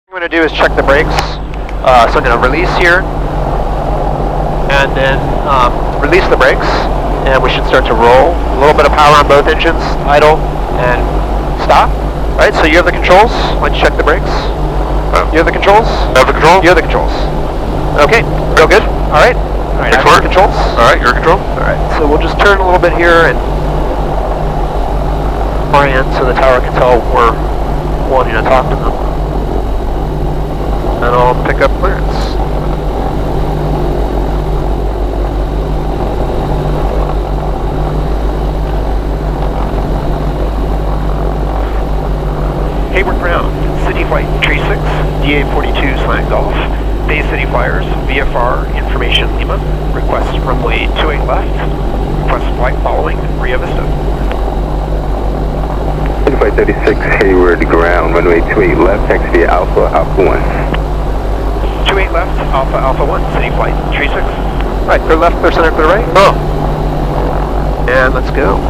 What I'm going to do is check the brakes. So I'm going to release here, and then release the brakes, and we should start to roll. A little bit of power on both engines, idle, and stop. All right, so you have the controls. Why don't you check the brakes? You have the controls? I have the controls? You have the controls. Okay, real good. All right. All right, I have the controls. All right, your control. All right, so we'll just turn a little bit here and orient so the tower can tell we're wanting to talk to them. And I'll pick up clearance. Hayward Ground, City Flight 36, DA42 slang golf, Bay City Flyers, VFR, Information Lima, request runway 28 left, request flight following Rio Vista. City Flight 36, Hayward Ground, runway 28 left, taxi via Alpha 1. 28 left, Alpha 1, City Flight 36. Right, clear left, clear center, clear right. Oh. And let's go.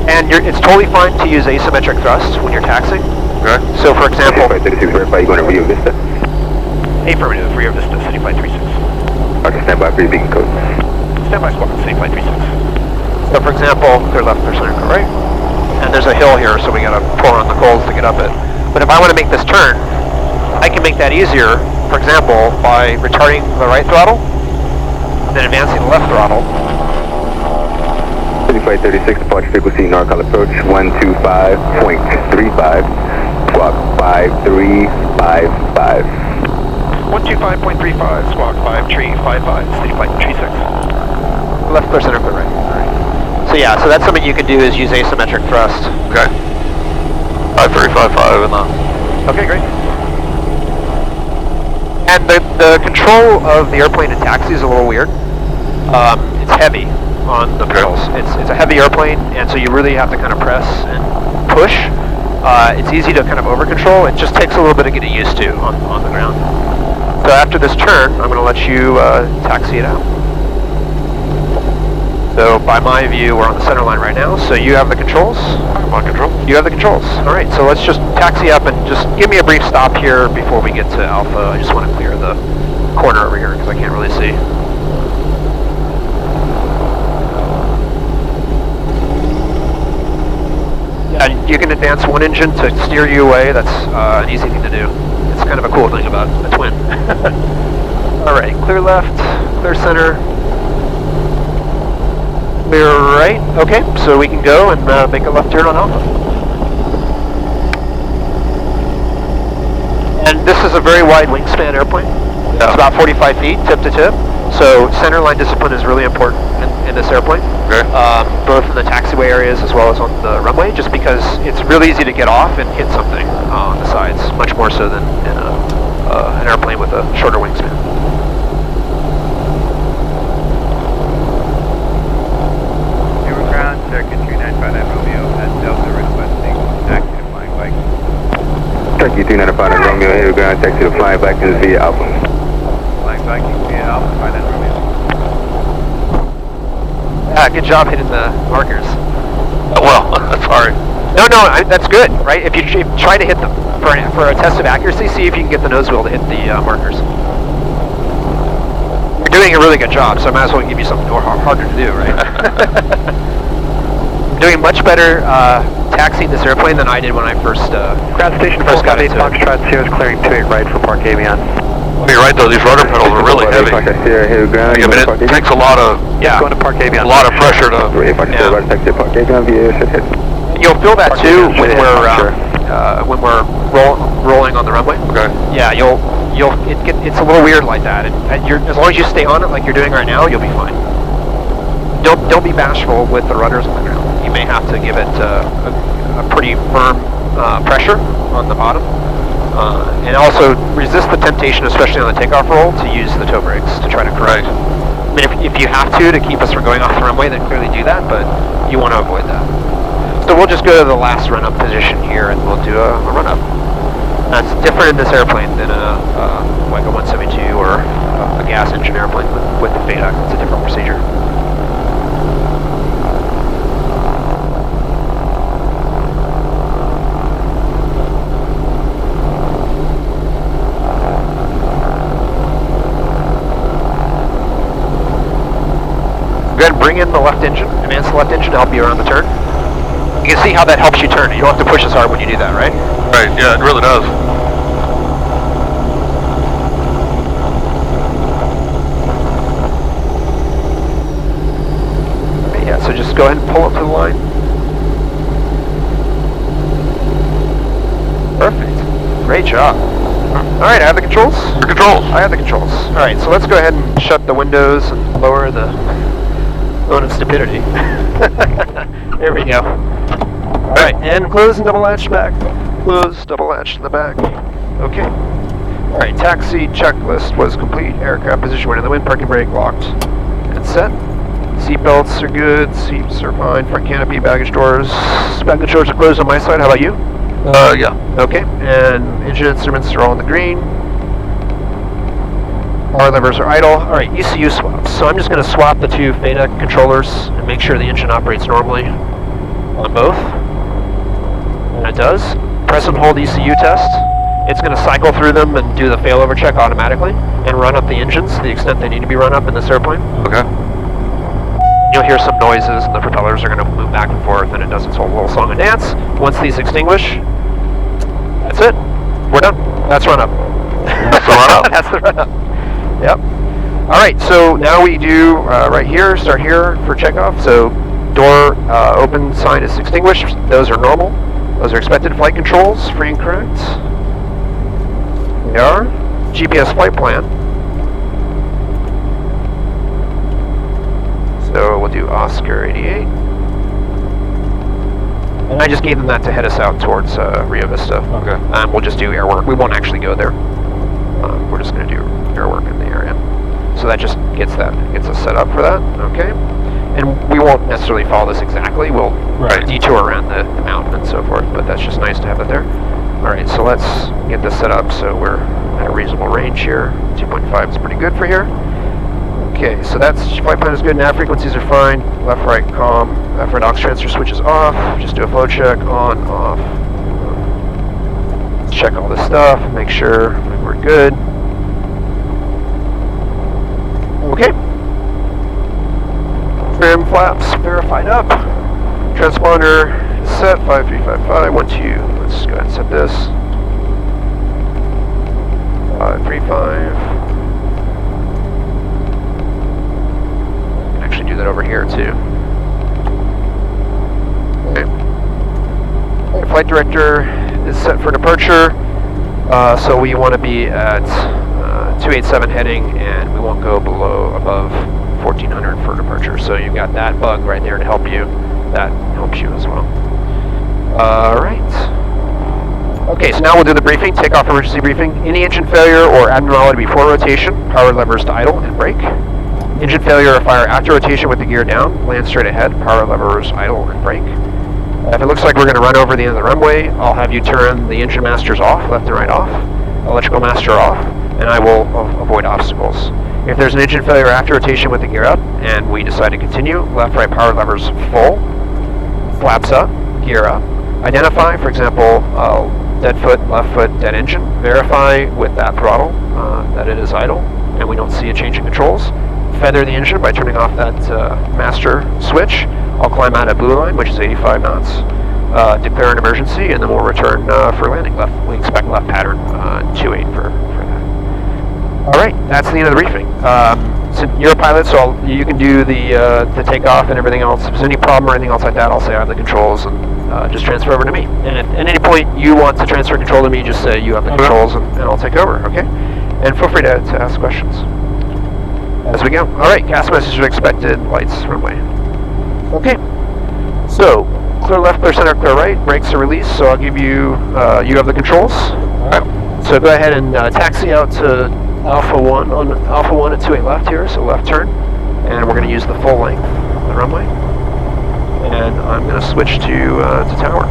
And it's totally fine to use asymmetric thrust when you're taxiing. Okay. So for example... City Flight 36, verify you going to Rio Vista? Affirmative, Rio Vista, City Flight 36. Okay, stand by for your beacon code. Stand by squawk, City Flight 36. So for example, clear left, clear center, clear right. And there's a hill here, so we gotta pour on the coals to get up it. But if I want to make this turn, I can make that easier, for example, by retarding the right throttle, then advancing the left throttle. City Flight 36, departure frequency, NorCal approach 125.35, squawk 5355. 125.35, squawk 5355, City Flight 36. Left, clear center, clear right. Alright. So yeah, so that's something you can do is use asymmetric thrust. Okay. 5355 and Okay, great. And the control of the airplane in taxi is a little weird. It's heavy on the pedals. It's a heavy airplane, and so you really have to kind of press and push. It's easy to kind of over control. It just takes a little bit of getting used to on the ground. So after this turn, I'm going to let you taxi it out. So by my view, we're on the center line right now. So you have the controls. I'm on control. You have the controls. All right, so let's just taxi up and just give me a brief stop here before we get to Alpha. I just want to clear the corner over here because I can't really see. Yeah, you can advance one engine to steer you away. That's an easy thing to do. It's kind of a cool thing about a twin. All right, clear left, clear center. Clear right. Okay, so we can go and make a left turn on Alpha. And this is a very wide wingspan airplane. Yeah. It's about 45 feet, tip to tip. So center line discipline is really important in this airplane. Okay. Both in the taxiway areas as well as on the runway, just because it's really easy to get off and hit something on the sides, much more so than in an airplane with a shorter wingspan. Circuit 395 Romeo at Delta requesting taxi to Flying Vikings. Turkey 395 Romeo, Hayward Ground, taxi to Flying Vikings via Alpha. Flying Vikings via Alpha, 59 Romeo. Yeah, good job hitting the markers. Well, sorry. No, that's good, right? If you try to hit them for a test of accuracy, see if you can get the nose wheel to hit the markers. You're doing a really good job, so I might as well give you something more harder to do, right? Doing much better taxiing this airplane than I did when I first Ground station first got into it. Foxtrot Sierra's clearing 28 right for Park Avion. Well, you're right though, these rudder pedals are really heavy. I mean, it takes a lot of Going to Park Avion. a lot of pressure to. You'll feel that too when we're rolling on the runway. Okay. Yeah, it's a little weird like that. As long as you stay on it like you're doing right now, you'll be fine. Don't be bashful with the rudders on the ground. You may have to give it a pretty firm pressure on the bottom. And also resist the temptation, especially on the takeoff roll, to use the toe brakes to try to correct. I mean, if you have to keep us from going off the runway, then clearly do that, but you want to avoid that. So we'll just go to the last run-up position here, and we'll do a run-up. That's different in this airplane than like a 172 or a gas engine airplane with the FADEC. It's a different procedure. Go ahead and bring in the left engine, advance the left engine to help you around the turn. You can see how that helps you turn. You don't have to push as hard when you do that, right? Right, yeah, it really does. Okay, yeah, so just go ahead and pull up to the line. Perfect. Great job. Alright, I have the controls? Your controls. I have the controls. Alright, so let's go ahead and shut the windows and lower the zone of stupidity. There we go. Alright, and close and double latch back. Close, double latch in the back. Okay. Alright, taxi checklist was complete. Aircraft position when in the wind, parking brake locked and set. Seat belts are good, seats are fine, front canopy, baggage doors. Baggage doors are closed on my side, how about you? Yeah. Okay, and engine instruments are all in the green. Power levers are idle. Alright, ECU swaps. So I'm just going to swap the two FADEC controllers and make sure the engine operates normally on both. And it does. Press and hold ECU test. It's going to cycle through them and do the failover check automatically and run up the engines to the extent they need to be run up in this airplane. Okay. You'll hear some noises and the propellers are going to move back and forth and it does its whole little song and dance. Once these extinguish, that's it. We're done. That's run up. That's the run up. That's the run up. Yep. Alright, so now we do right here, start here for checkoff. So door open sign is extinguished. Those are normal. Those are expected flight controls, free and correct. They are. GPS flight plan. So we'll do Oscar 88. And I just gave them that to head us out towards Rio Vista. Okay. We'll just do air work. We won't actually go there. We're just going to do air work in the area. So that just gets us set up for that. Okay. And we won't necessarily follow this exactly. We'll detour around the mountain and so forth, but that's just nice to have it there. Alright, so let's get this set up so we're at a reasonable range here. 2.5 is pretty good for here. Okay, so that's flight plan is good, nav frequencies are fine, left, right, comm, left, right, aux transfer switch is off, just do a flow check, on, off. Let's check all this stuff, make sure we're good. Okay. Trim flaps verified up. Transponder is set, 5355, 12, let's go ahead and set this. 535. Do that over here too. Okay. Flight director is set for departure, so we want to be at 287 heading, and we won't go above 1400 for departure. So you've got that bug right there to help you. That helps you as well. All right. Okay, so now we'll do the briefing. Takeoff emergency briefing. Any engine failure or abnormality before rotation, power levers to idle and brake. Engine failure or fire after rotation with the gear down, land straight ahead, power levers idle and brake. If it looks like we're going to run over the end of the runway, I'll have you turn the engine masters off, left and right off, electrical master off, and I will avoid obstacles. If there's an engine failure after rotation with the gear up, and we decide to continue, left, right power levers full, flaps up, gear up. Identify, for example, dead foot, left foot, dead engine. Verify with that throttle that it is idle, and we don't see a change in controls. Feather the engine by turning off that master switch. I'll climb out at blue line, which is 85 knots. Declare an emergency, and then we'll return for landing. We expect left pattern 28 for that. All right, that's the end of the briefing. So you're a pilot, so you can do the takeoff and everything else. If there's any problem or anything else like that, I'll say I have the controls and just transfer over to me. And if at any point you want to transfer control to me, just say you have the controls and I'll take over. Okay? And feel free to ask questions as we go. Alright, gas message expected, lights, runway. Okay, so clear left, clear center, clear right, brakes are released, so I'll give you, you have the controls. Alright, so go ahead and taxi out to Alpha 1, on Alpha 1 at 28 left here, so left turn, and we're going to use the full length of the runway. And I'm going to switch to tower.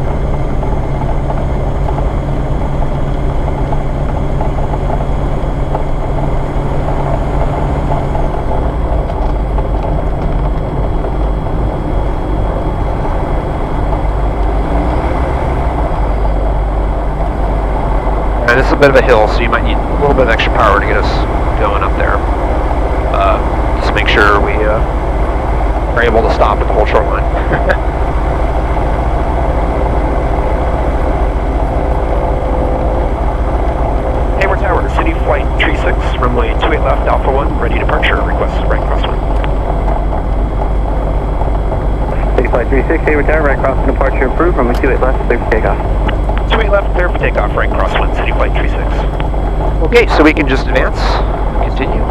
And this is a bit of a hill, so you might need a little bit of extra power to get us going up there. Just make sure we able to stop at the whole shoreline. Hayward Tower, City Flight 36, runway 28 left, Alpha 1, ready departure, request right crosswind. City Flight 36, Hayward Tower, right crosswind departure approved, runway 28 left, clear for takeoff. 28 left, clear for takeoff, right crosswind, City Flight 36. Okay, so we can just advance, continue.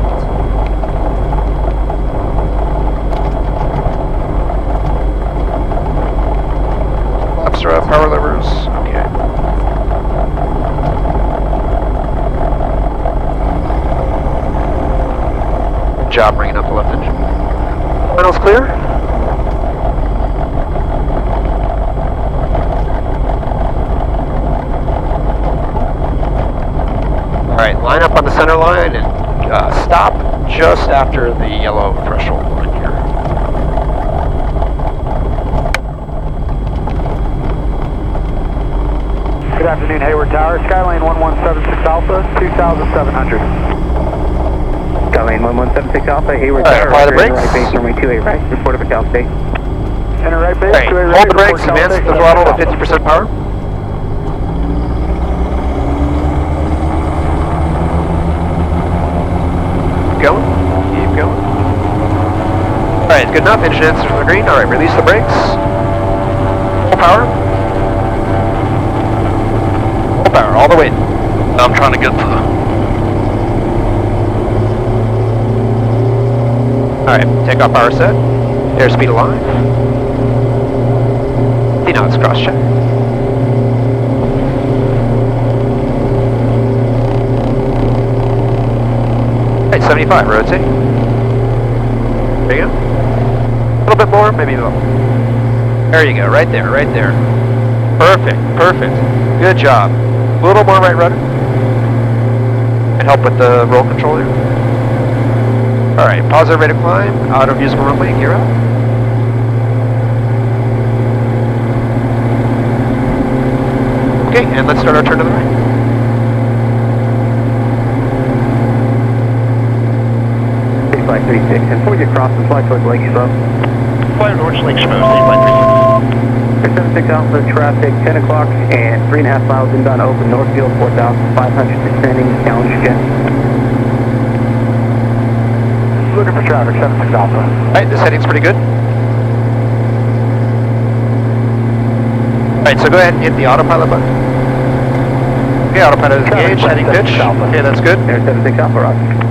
Flaps are up, power levers, okay. Good job bringing up the left engine. Finals clear. Alright, line up on the center line and stop just after the yellow threshold line here. Good afternoon, Hayward Tower, Skyline 1176 Alpha, 2,700. Skyline 1176 Alpha, Hayward Tower, apply the brakes. right base, runway 28 right, report over Cal State. Enter right base, Alright, 28 right, hold the report brakes, Cal advance State, the throttle to 50% power. Going, keep going. Alright, good enough, engine answers on the green. Alright, release the brakes. Full power. Full power, all the way. I'm trying to get to the... Alright, takeoff power set. Airspeed alive. See, now it's cross check. Alright, 75, rotate. There you go. A little bit more, maybe a little. There you go, right there, right there. Perfect, perfect. Good job. A little more right rudder. And help with the roll control here. Alright, positive rate of climb, out of usable runway, gear up. Okay, and let's start our turn to the right. Flight 36, and before you cross and fly towards Lake Chabot. Fly towards Lake Chabot, City Flight 36. 76 Alpha, traffic, 10 o'clock, and 3.5 miles inbound open, Northfield, 4,500 descending, challenge jet. Looking for traffic, 76 Alpha. Alright, this heading's pretty good. Alright, so go ahead and hit the autopilot button. Okay, autopilot is engaged, heading pitch. Okay, that's good. Air 76 Alpha, roger.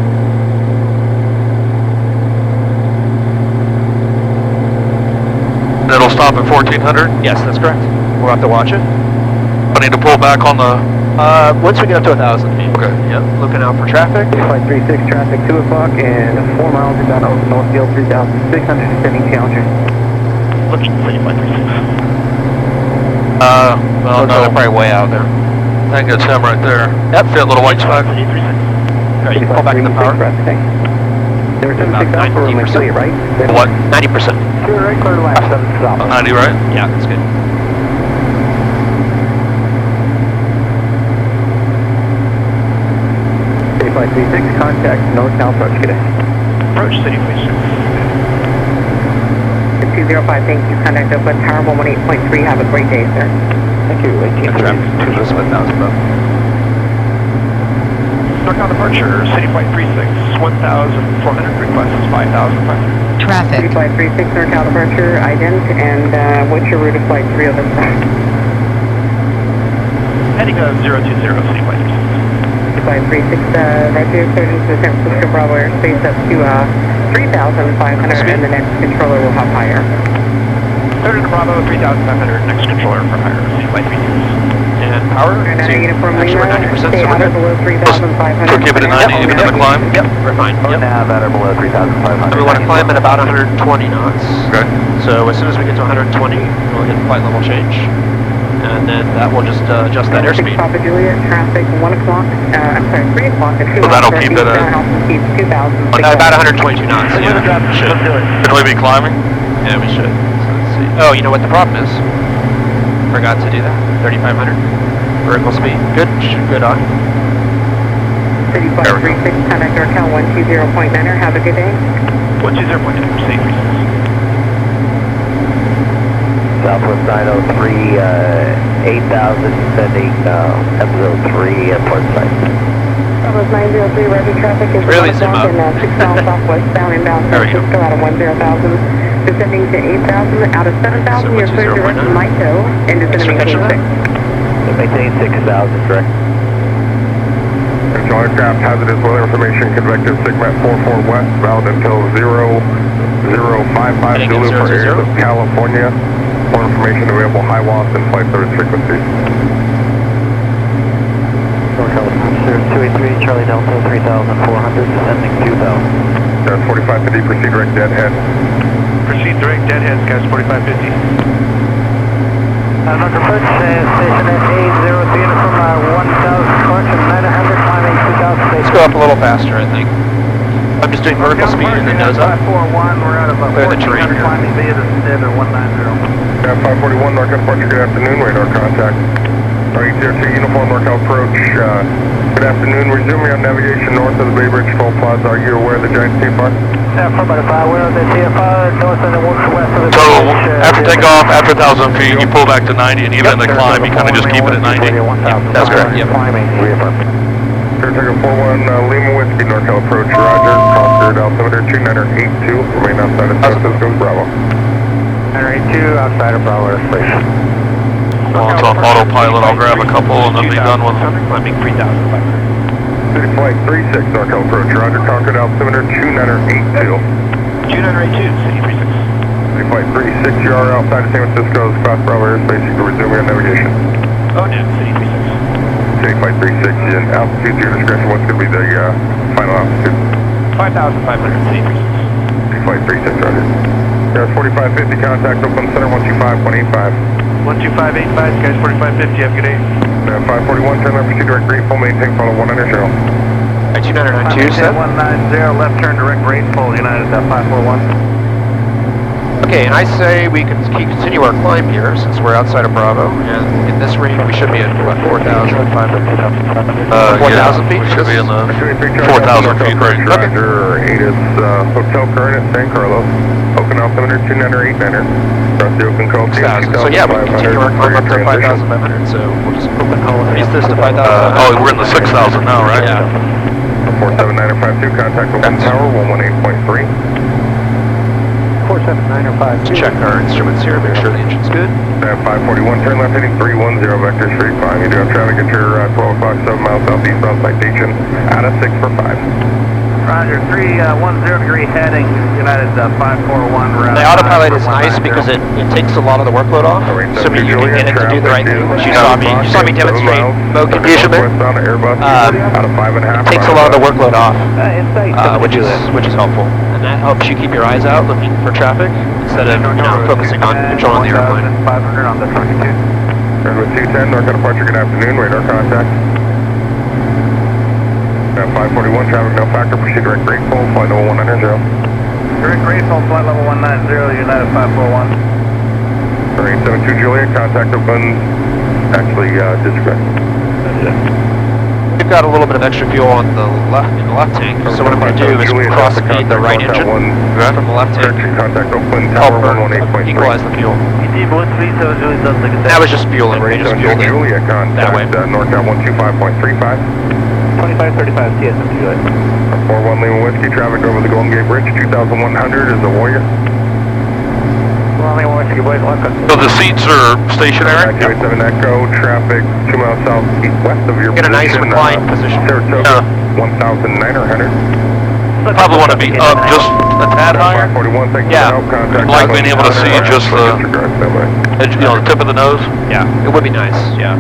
It'll stop at 1400. Yes, that's correct. We'll have to watch it. I need to pull back on the... Once we get up to 1,000 feet. Okay. Yep, looking out for traffic. Flight 36, traffic, 2 o'clock, and 4 miles inbound open, Northfield, 3,600 descending, challenger. Looking for City Flight 36. well, Oh, no, they're probably way out there. I think it's him right there. Yep. See that little white speck? Alright, you pull back in the power. There's About 76 Alpha, runway 28 right. What? 90%. Clear right, clear to land, 76 Alpha. 90, right? Yeah, that's good. City Flight 36, contact NorCal approach, get it. Approach City Flight 6. 205, thank you. Contact Oakland Tower 118.3. Have a great day, sir. Thank you, 18. Traffic, 2 Elizabeth, 1,000 above. NorCal departure, City Flight 36, 1,400, request is 5,500. City Flight 36, NorCal departure, ident, and what's your route of flight 3 over? Heading 020, City Flight 36. City Flight 36, roger, cleared into the San Francisco Bravo airspace up to 3,500, and the next controller will have higher. Cleared into Bravo, 3,500, next controller for higher, City Flight 36. And power, And uniform actually we're 90%, so stay we're out or good. below 3,500. So keep it at 90 even in the climb? Yep, we're fine. Yep. Nav at or below 3,500. We want to climb at about 120 knots. Okay. So as soon as we get to 120, we'll hit flight level change. And then that will just adjust that airspeed. Papa Juliet, traffic 1 o'clock, I'm sorry, 3 o'clock and 2 So that'll hours keep it at- altitude 2,000. About 122 knots, yeah. Should. Should we be climbing? Yeah, we should. So let's see. Oh, you know what the problem is? Forgot to do that. 3,500. Vertical speed. Good. Good on. City Flight 36, contact NorCal 120.9er. Have a good day. 120.9, safe. 903, 8000, sending episode 3 at port site. Bravo's 903, ready traffic is Really zoom up. in 6 miles southwestbound inbound San Francisco out of 10,000. Descending to 8,000, out of 7,000, you're clear direct to Mito, and descending to 6. Maintain 6,000, direct. Control aircraft, hazardous weather information, convective SIGMET 44 west, valid until 0055 Zulu for areas of California. More information available, high WASP and flight service frequencies. Norcal 283, Charlie Delta 3,400, descending 2,000. That's 4550, proceed direct deadhead. Proceed direct deadhead, guys, 4550. Norcal Approach, station at 803, from 1,000 correction, 900, climbing 2,000. Let's go up a little faster, I think. I'm just doing vertical speed and then nose up. 541, we're out of Clear the terrain here. climbing via the SID at 190. Yeah, 541, NorCal departure, good afternoon, radar contact. R802 Uniform, NorCal approach, good afternoon, resuming on navigation north of the Bay Bridge Toll Plaza. Are you aware of the giant TFR? Yeah, 4x5, aware of the TFR, north and west of the So bridge, after takeoff, after 1,000 feet, you pull back to 90, and even in the climb, you kind of just keep it at 90. That's correct, yep. Climbing, reaffirm. Takeoff 41, Lima Whiskey, NorCal approach, roger, Coster, altimeter 2982, remain outside of San Francisco, Bravo. 982, outside of Bravo Station. While it's on autopilot, I'll grab a couple and then be done with them. Climbing 3,500. City Flight 36, NorCal approach, roger, Concord, altimeter 2982. 2982, City 36. City Flight 36, you are outside of San Francisco's Class Bravo airspace, you can resume your navigation. Oh, no, City 36. City Flight 36, in altitude to your discretion, what's going to be the final altitude? 5,500, City 36. City Flight 36, roger. There's 4550, contact open center 125.85. 12585, guys, 4550, have a good day. 541, turn left, proceed direct grade, full maintain, follow 190. 2992, set. 190, left turn direct grade, full United 541. Okay, and I say we can continue our climb here since we're outside of Bravo, and in this range we should be at what, 4,000 feet? We should be in the 4,000 feet range. Okay. Roger, ATIS Hotel current at San Carlos, Open altimeter 2989er, across the open call. So yeah, we can continue our climb up to 5,500, so we'll just open call and raise this to 5,000. Oh, we're in the 6,000 now, right? Yeah. 47952, contact open tower 118.3. 47952. Check our instruments here, make sure the engine's good. 541, turn left heading 310, vector straight climb. You do have traffic at your 12 o'clock, 7 miles southeast on citation, out of 6 for 5. Roger, 310 degree heading, United 541. The autopilot is nice because it takes a lot of the workload off, assuming you can get it to do the right thing, which you saw me demonstrate mode conditionment. It takes a lot of the workload off, which is helpful, and that helps you keep your eyes out looking for traffic instead of focusing on controlling the airplane. 500 on the 22. Turn with 210, NorCal departure, good afternoon, radar contact. 541, traffic no factor, proceed direct grade full, flight level 190. Direct grade full, flight level 190, United 541. 872 Juliet, contact open, actually discret. We've got a little bit of extra fuel on the left tank, so what I'm going to do is cross feed the right engine from the left tank, contact open, help tower 118.3. equalize the fuel. That was just fueling, we just fueled in Juliet, that way. contact NorCal 125.35. 2535 TSM Juliet. 41 Lima Whiskey, traffic over the Golden Gate Bridge, 2100 is the Warrior. So the seats are stationary? 927 Echo, traffic 2 miles southeast west of your Get a nice position, reclined position. Saratoga, 1,900. Probably want to be up just a tad higher. 541, thank you Yeah. for help, contact. Like being able to see just the edge, the tip of the nose. Yeah, it would be nice, yeah.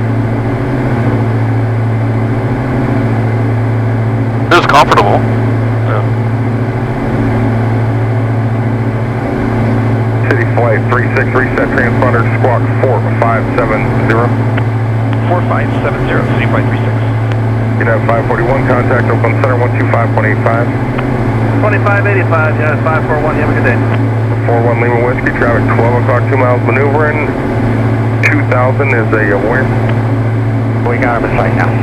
It is comfortable. City Flight 36, reset transponder, squawk 4570. 4570, City Flight 36. You have 541, contact open center 125.85. 2585, United 541, you have a good day. 41 Lima Whiskey, traffic 12 o'clock, 2 miles maneuvering. 2000 is a Warrior. We got him in sight now.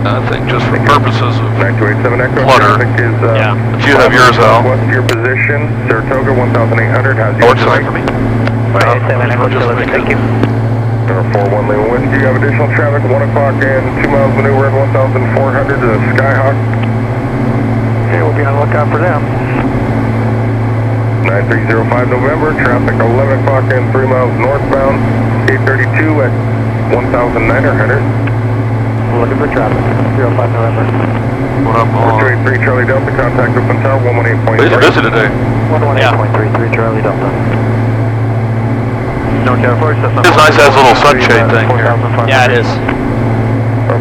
I think just for purposes of 9287 Echo, Flutter. traffic is if you have yours out. west of your position, Saratoga 1,800 has your What's the sight. for me? 7 Echo Kilo, thank you. 41 Lima Whiskey, you have additional traffic, 1 o'clock and 2 miles maneuver and 1,400 to the Skyhawk. Okay, we'll be on the lookout for them. 9305 November, traffic 11 o'clock and 3 miles northbound, 832 at 1,900. Looking for traffic, 05 November. What up, all? 283 Charlie Delta, contact open tower, 118.3. He's busy today. 118.33 Charlie Delta. North California system. It's nice it has a little sunshade thing here. Yeah, it is.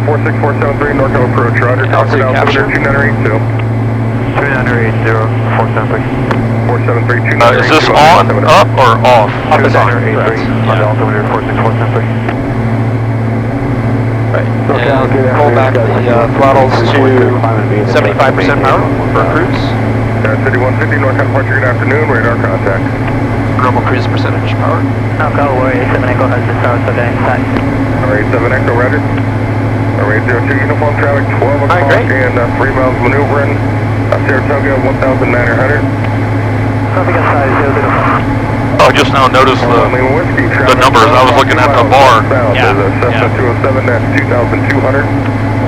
46473 NorCal approach, roger, Altitude talking capture. altimeter 2982. 2980, 473. 473 Is this on, up, or off? Up is on. 2983, on the altimeter 46473. Right. And pull back the throttles to 75% power for cruise. City 150 NorCal departure, good afternoon, radar contact. Normal cruise percentage power. Norcal Warrior 7 Echo has the tower subject inside. Alright, 7 Echo, roger. Alright, 02 uniform traffic, 12 o'clock great. and 3 miles maneuvering. Saratoga, 1,900. Traffic inside 005. Oh, I just now noticed Lima Whiskey, the numbers. I was looking at the bar. Yeah, Cessna 207 at 2,200.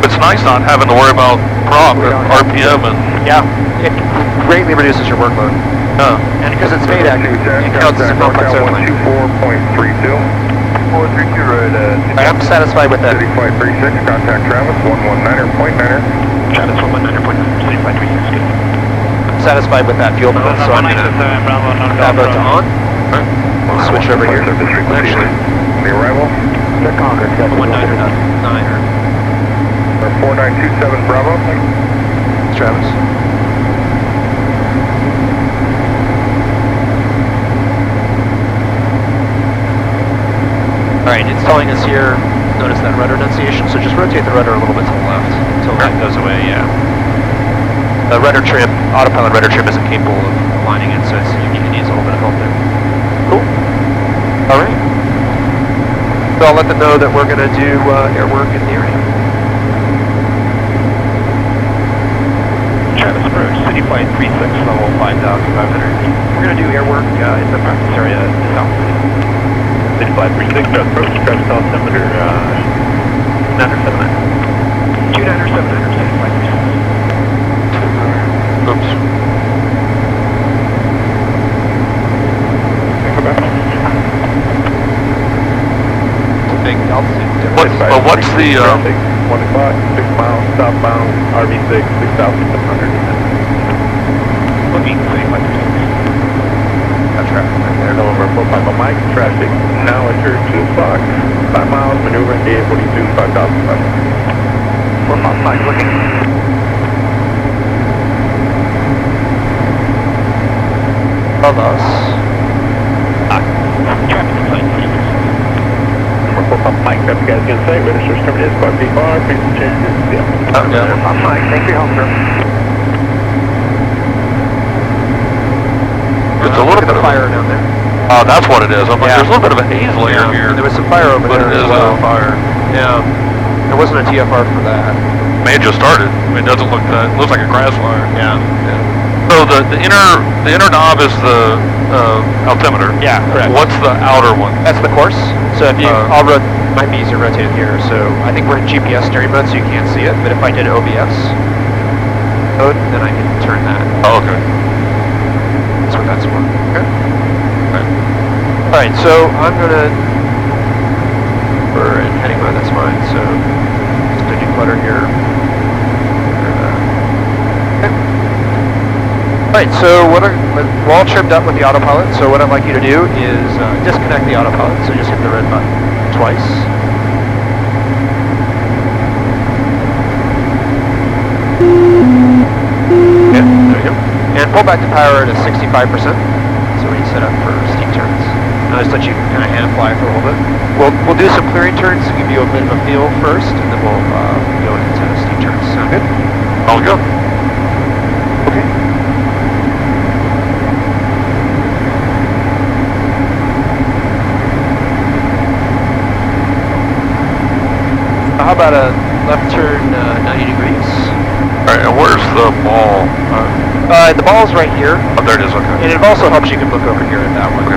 It's nice not having to worry about prop and RPM and... Yeah, it greatly reduces your workload. And because it's VADAC, it counts as a complex airplane. 124.32. 432 road, I'm satisfied with that. City Flight 36, contact Travis, 119.9er. Travis 119.9, City Flight 36, good. I'm satisfied with that fuel balance, so I'm going to tab it to on. We'll switch over here. Actually, The arrival, the Concord, 199er. 4927 Bravo. Travis. Alright, it's telling us here, notice that rudder enunciation, so just rotate the rudder a little bit to the left until that goes away, yeah. The rudder trim, autopilot rudder trim isn't capable of aligning it, so it needs a little bit of help there. Cool. Alright. So I'll let them know that we're going to do air work in the area. Travis approach, City Flight 36, level 5,500. We're going to do air work in the practice area to the south. City Flight 36, approach, Travis altimeter 979. 2979, City Flight 36. Oops. Big altitude difference. What's the... 1 o'clock, 6 miles, southbound, RV6, 6,700. Looking City Flight 36. Got traffic right there. November 4 Papa Mike, traffic now at your 2 o'clock, 5 miles, maneuvering DA42, 5,500. 4 Papa Mike looking. Above us. Traffic Flight 36. Number 4 Papa Mike, that's you guys gonna say, register terminated, squad B-bar, please change your yeah. Papa Mike, thank you, home sir. It's a little bit of fire down there. Oh, that's what it is. I'm like, Yeah. there's a little bit of a haze layer here. There was some fire over But there it as is well. a fire. Yeah. There wasn't a TFR for that. May have just started. I mean, it doesn't look that... It looks like a grass fire. Yeah. So the inner knob is the altimeter. Yeah, correct. What's the outer one? That's the course. So if you, might be easier to rotate it here. So I think we're in GPS steering mode, so you can't see it. But if I did OBS mode, then I can turn that. Oh, okay. That's what that's for. Okay. All right. So I'm gonna. We're in heading mode. That's fine. So just to declutter here. Okay. Alright, so we're all trimmed up with the autopilot, so what I'd like you to do is disconnect the autopilot, so just hit the red button twice. Yeah, there you go. And pull back the power to 65%, so we set up for steep turns. Now just let you kind of hand fly for a little bit. We'll do some clearing turns to give you a bit of a feel first, and then we'll go into steep turns. Sound good? All good. Okay. How about a left turn 90 degrees? All right, and where's the ball? The ball's right here. Oh, there it is, okay. And it also helps you can look over here at that one. Okay.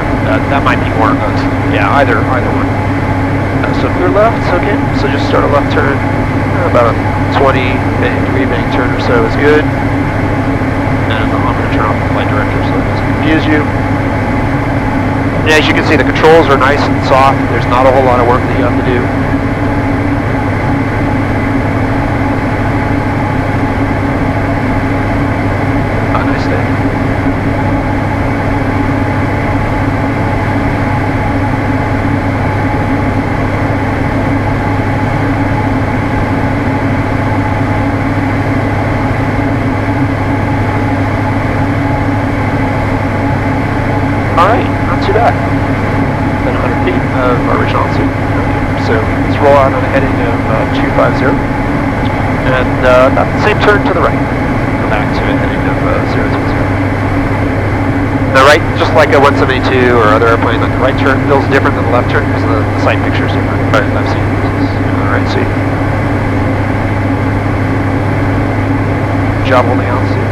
That might be more. Yeah, either one. So clear left, okay. So just start a left turn. About a 20-degree bank turn or so is good. And I'm going to turn off the flight director so it doesn't confuse you. And as you can see, the controls are nice and soft. There's not a whole lot of work that you have to do. Nice day. Alright, not too bad. Within 100 feet of our original altitude. Okay. So let's roll out on a heading of 250. And about the same turn to the right. Go back to a heading of 020. The right, just like a 172 or other airplane, like the right turn feels different than the left turn because the sight picture is different. Right, I've seen this on the right seat. Good job holding altitude.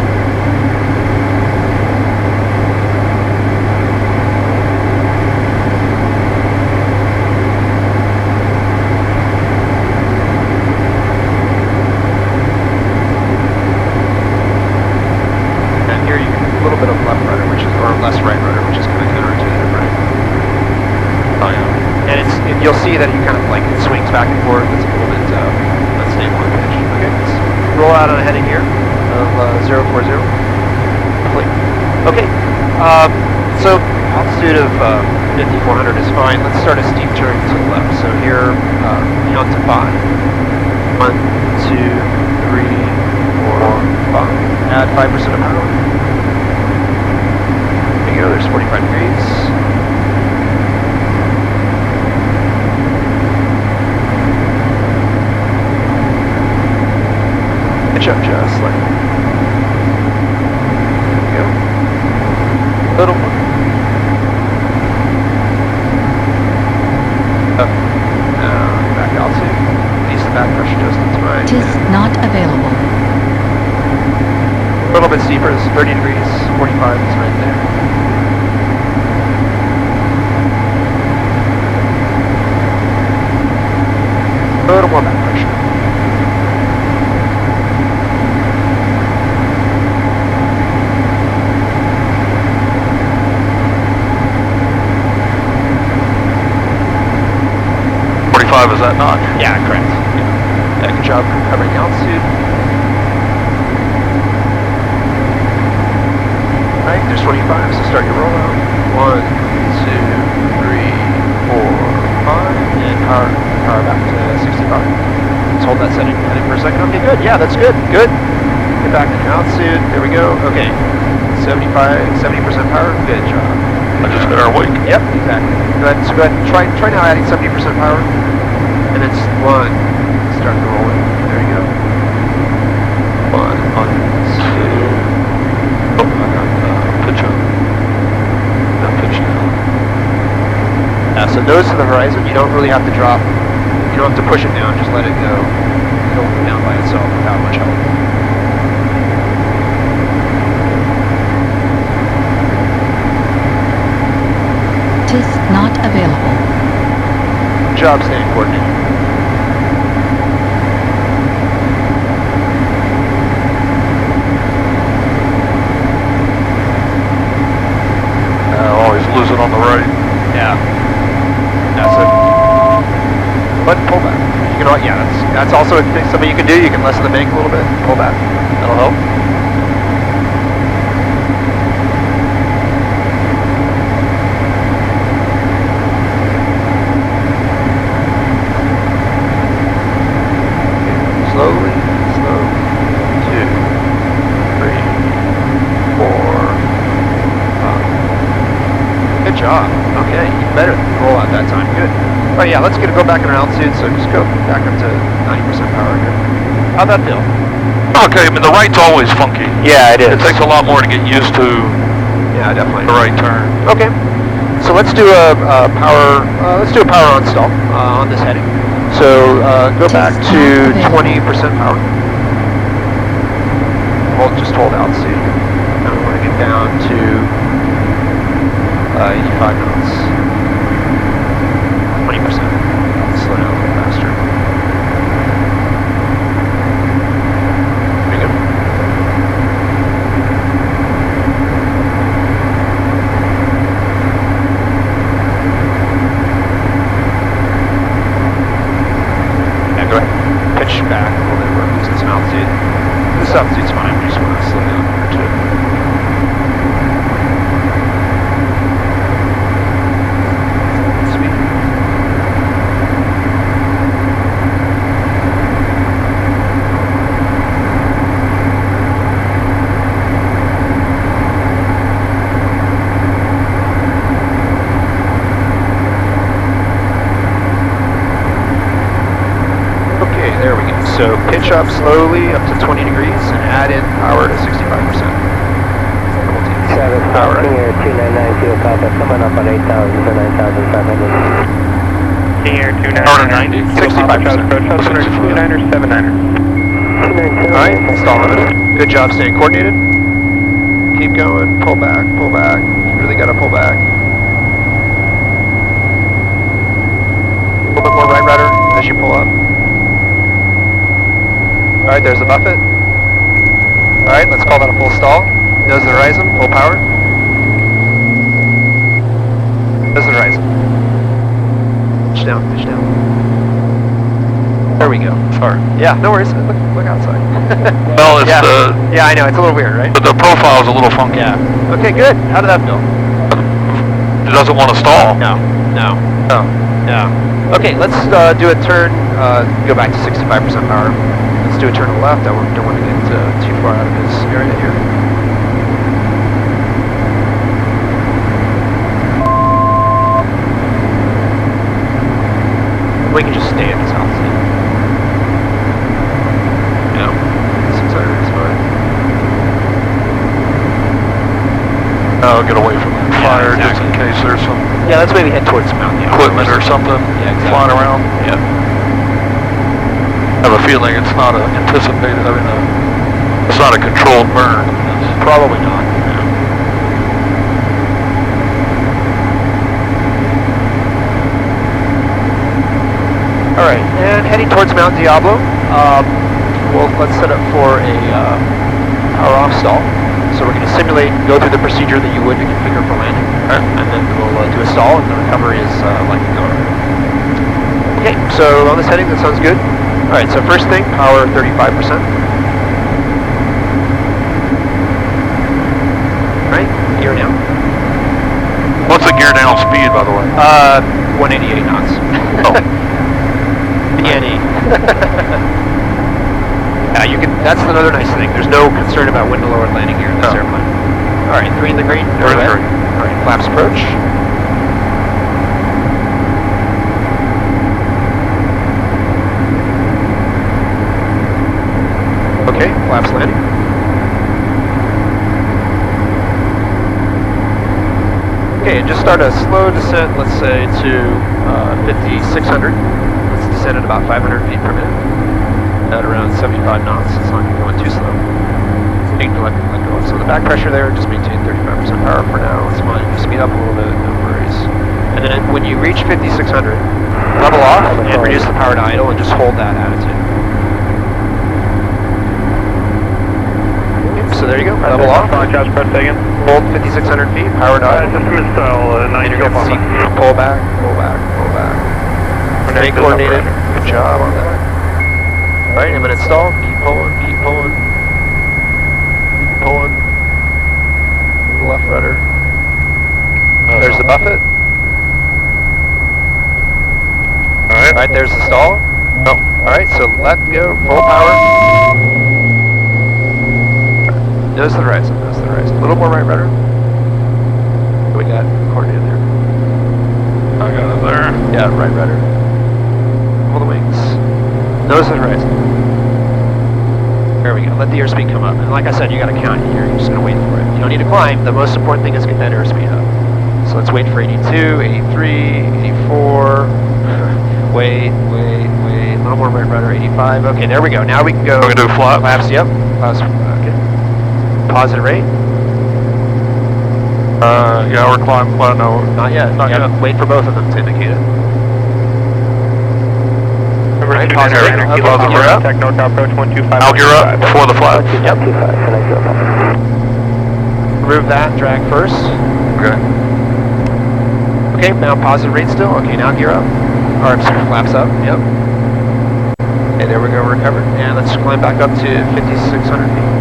You'll see that he kind of like it swings back and forth. It's a little bit unstable on pitch. Okay, let's roll out on a heading here of 040. Complete. Okay, so altitude of 5,400 is fine. Let's start a steep turn to the left. So here, count to 5. 1, 2, 3, 4, 5. Add 5% of power. There you go. There's 45 degrees. Pitch up just slightly. There we go. Little more. Up. Back altitude. Release the back pressure just in time. Tis not available. A little bit steeper is 30 degrees. 45 is right there. A little more back pressure. Is that not? Yeah, correct. Yeah, good job covering the altitude. Alright, there's 25, so start your rollout. 1, 2, 3, 4, 5, and power back to 65. Let's hold that setting for a second. Okay, good. Yeah, that's good. Good. Get back to your altitude. There we go. Okay. 70% power. Good job. I just got our wake. Yep, exactly. Go ahead. So go ahead. Try now adding 70% power. And it's 1. Start to roll it. There you go. 1, 2. Oh, I got pitch up. Not pitch down. So nose to the horizon. You don't really have to drop. You don't have to push it down. Just let it go. It'll go down by itself without much help. Tis not available. Good job staying coordinated. Always losing on the right. Yeah. That's it. But pull back. You can, yeah, that's also something you can do. You can lessen the bank a little bit. Pull back. That'll help. Slowly, slowly. 2, 3, 4, 5. Good job. Okay, even better than the rollout that time. Good. All right, yeah, let's go back in our altitude. So just go back up to 90% power here. How'd that feel? Okay, I mean the right's always funky. Yeah, it is. It takes a lot more to get used to. Yeah, definitely. The right turn. Okay. So let's do a power. Let's do a power on stall on this heading. So go back to 20% power. Just hold altitude. down to 85 knots. 20%. Slow down a little faster. Pretty good. Yeah, go ahead. Pitch back a little bit. We're losing some altitude. This altitude's fine. We just want to slow down or two. So pitch up slowly up to 20 degrees and add in power to 65%. Power. Here, 299 fuel Papa, coming up on 8,000 to 9,500. King Air 290. 65%. 29er, 79er. Alright, stall limited. Good job staying coordinated. Keep going, pull back, pull back. You really gotta pull back. A little bit more right rudder as you pull up. Alright, there's the buffet. Alright, let's call that a full stall. Nose to the horizon, full power. Nose to the horizon. Pitch down, pitch down. There we go. Sorry. Yeah, no worries. Look outside. Well, it's yeah, I know. It's a little weird, right? the profile is a little funky. Yeah. Okay, good. How did that feel? It doesn't want to stall. No. Okay, let's do a turn. Go back to 65% power. Let's do a turn to the left. I don't want to get too far out of this area here. We can just stay at this altitude. You know, 600 is fine. Oh, get away from that fire just in case there's some Yeah, let's maybe head towards Mount Diablo. equipment or something flying around. Yeah. I have a feeling it's not anticipated. I mean, it's not a controlled burn. Probably not. All right, and heading towards Mount Diablo. Let's set up for a power off stall. So we're going to simulate, go through the procedure that you would to configure for landing, and then we'll do a stall, and the recovery is like a go. Okay, so on this heading, that sounds good. All right, so first thing, power 35%. All right, gear down. What's the gear down speed, by the way? 188 knots. Oh. BNE. You can. That's another nice thing. There's no concern about wind to lower landing gear in this airplane. All right, 3 in the green. We're in the green. All right, flaps approach. Okay, flaps landing. Okay, and just start a slow descent, let's say to 5,600. Let's descend at about 500 feet per minute at around 75 knots. It's not going too slow. Need to let go off. So the back pressure there, just maintain 35% power for now. It's fine. Just speed up a little bit, no worries. And then when you reach 5,600, level off and reduce the power to idle and just hold that attitude. So there you go, level off. Hold 5,600 feet, power to idle. System is style, 90 go Papa. Pull back, pull back, pull back. Stay coordinated. Good job on that. Alright, I'm gonna stall. Keep pulling, keep pulling. Keep pulling. Left rudder. There's the buffet. Alright, there's the stall. No. Alright, so let go, full power. Nose to the right, nose to the right. A little more right rudder. We got coordinated there. I got it there. Yeah, right rudder. Pull the wings. Nose to the right. There we go. Let the airspeed come up. And like I said, you got to count it here. You're just going to wait for it. You don't need to climb. The most important thing is get that airspeed up. So let's wait for 82, 83, 84. Wait. A little more right rudder, 85. Okay, there we go. Now we can go. We're going to do flaps? Flaps, yep. Flaps, okay. Positive rate. Yeah, we're climbing, well, no. Not yet. Not Yeah, yet. wait for both of them to indicate it. Number Right, 2 niner, positive. Kilo Above the Alpha, gear up. contact NorCal approach 125. I'll gear up before the flaps. Yep. Remove that, drag first. Okay. Okay, now positive rate still. Okay, now gear up. Or I'm sorry, flaps up. Yep. Okay, there we go, recovered. And let's climb back up to 5,600 feet.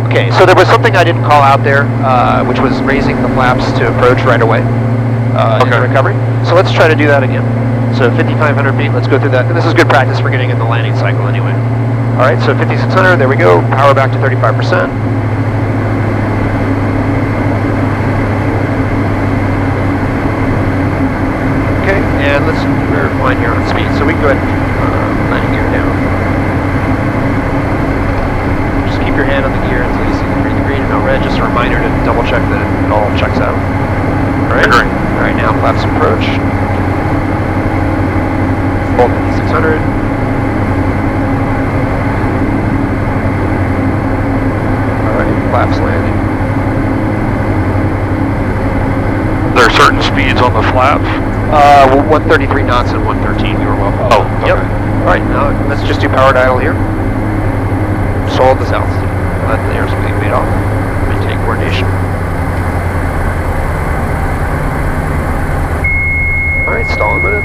Okay, so there was something I didn't call out there, which was raising the flaps to approach right away in the recovery. So let's try to do that again. So 5,500 feet, let's go through that. And this is good practice for getting in the landing cycle anyway. All right, so 5,600, there we go. Power back to 35%. Okay, and let's, we're fine here on speed. So we can go ahead and landing gear down. Just keep your hand on the gear until you see the green and no red. Just a reminder to double check that it all checks out. All right, all right, now flaps approach. Full 5,600. Alright, flaps landing. There are certain speeds on the flaps? Well, 133 knots and 113, you were well. Oh, okay. Yep. Alright, now let's just do power dial here. Just hold this altitude. Let the airspeed fade off. Maintain coordination. Alright, stall a minute.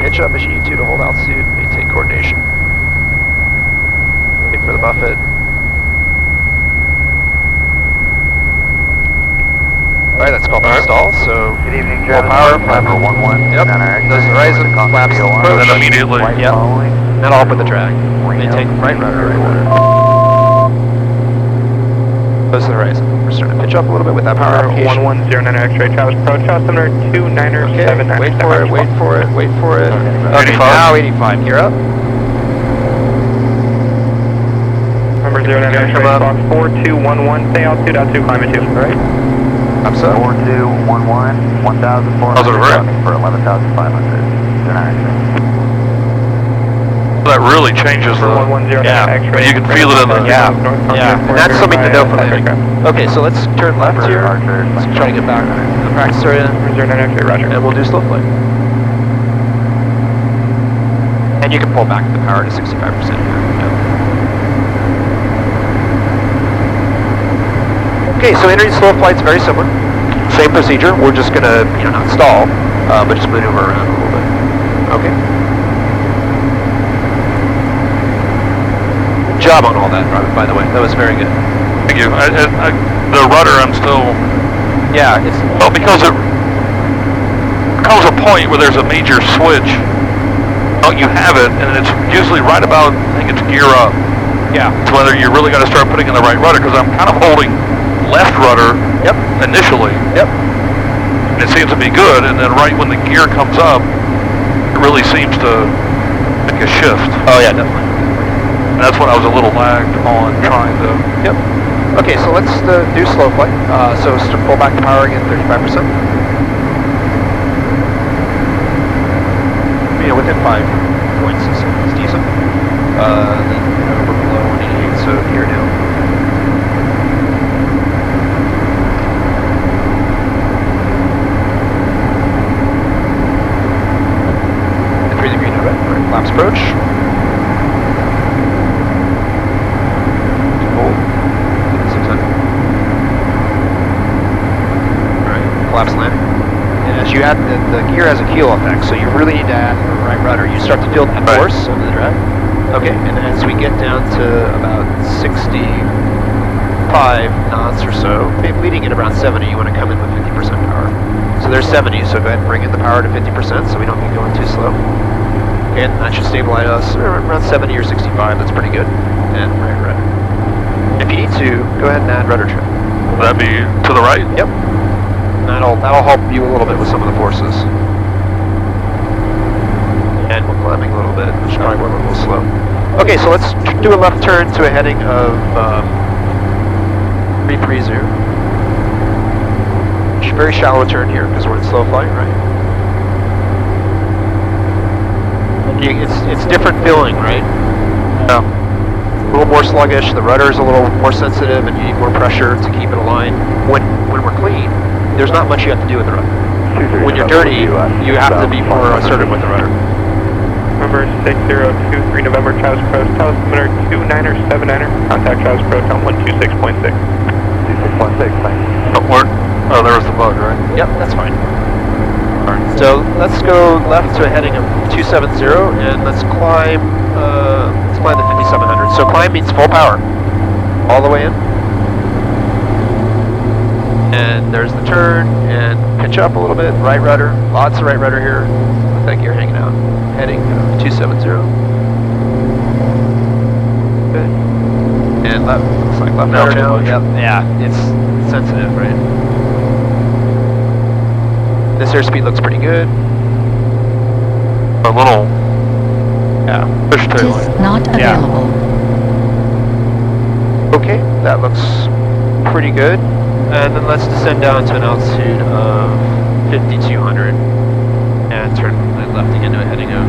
Pitch up as you need to hold altitude, maintain coordination. Wait for the buffet. Alright, that's called a stall, so Good evening, full power, Number 11. yep, those horizon, flaps approach. And then immediately. Yep, not all with the drag. Maintain right rudder. Close to the horizon. We're starting to pitch up a little bit with that power application. 1109 X-ray, Travis approach, altimeter 2979. Okay, wait for it, wait for it, wait for it. Okay, 85. now 85, gear up. Number 09 X-ray, Come up. box 4211, stay altitude, altitude, climb at 2. Alright. Ups up. 4211, 1,400. How's it rip? For 11,500. 09 X-ray. That really changes the, 1109 yeah, X-ray. you can feel it in the, Yeah, yeah, and that's something to know for landing. Okay, so let's turn left here. Let's try to get back to the practice area, Number 09 X-ray, roger. and we'll do slow flight. And you can pull back the power to 65% here. Yeah. Okay, so entering slow flight's very similar. Same procedure. We're just gonna, not stall, but just maneuver around a little bit. Okay. Good job on all that, Robin, by the way. That was very good. thank you. The rudder, I'm still, Yeah, it's well, because it comes a point where there's a major switch. Oh, you have it, and it's usually right about, I think it's gear up. yeah. It's whether you're really going to start putting in the right rudder, because I'm kind of holding left rudder Yep. initially, Yep. and it seems to be good, and then right when the gear comes up, it really seems to make a shift. Oh yeah, definitely. And that's when I was a little lagged on trying to, Yep. Okay, so let's do slow flight. So pull back the power again, 35%. Within 5 points is decent. Then over below 188, so gear down. And 3 degree no red. Alright, flaps approach. Hold. 600. Alright, flaps landing. And as you add, the gear has a keel effect, so you really need to add the right rudder. You start to feel that force of the drag. Okay, and then as we get down to about 65 knots or so, maybe leading at around 70, you want to come in with 50% power. So there's 70, so go ahead and bring in the power to 50% so we don't get going too slow. Okay, and that should stabilize us around 70 or 65, that's pretty good. And right rudder. If you need to, go ahead and add rudder trim. would that be to the right? Yep. That'll help you a little bit with some of the forces. And we're climbing a little bit, which probably went a little slow. Okay, so let's do a left turn to a heading of Prezu. Very shallow turn here because we're in slow flight, right? It's different feeling, right? Yeah. a little more sluggish, the rudder's a little more sensitive, and you need more pressure to keep it aligned. When we're clean, there's not much you have to do with the rudder. When you're dirty, you have to be more assertive with the rudder. Number 6023 November, Travis Pro, altimeter 2979er, contact Travis Pro, town 126.6. 26.6, thanks. Oh, there was the bug, right? Yep, that's fine. Alright, so let's go left to a heading of 270, and let's climb the 5700. So climb means full power, all the way in. And there's the turn, and pitch up a little bit, right rudder, lots of right rudder here, with that gear hanging out. Heading 270. Good. And left, looks like left rudder now. Yep. Yeah, it's sensitive, right? This airspeed looks pretty good. A little Tis not available. Okay, that looks pretty good. And then let's descend down to an altitude of 5,200 and turn left again to a heading of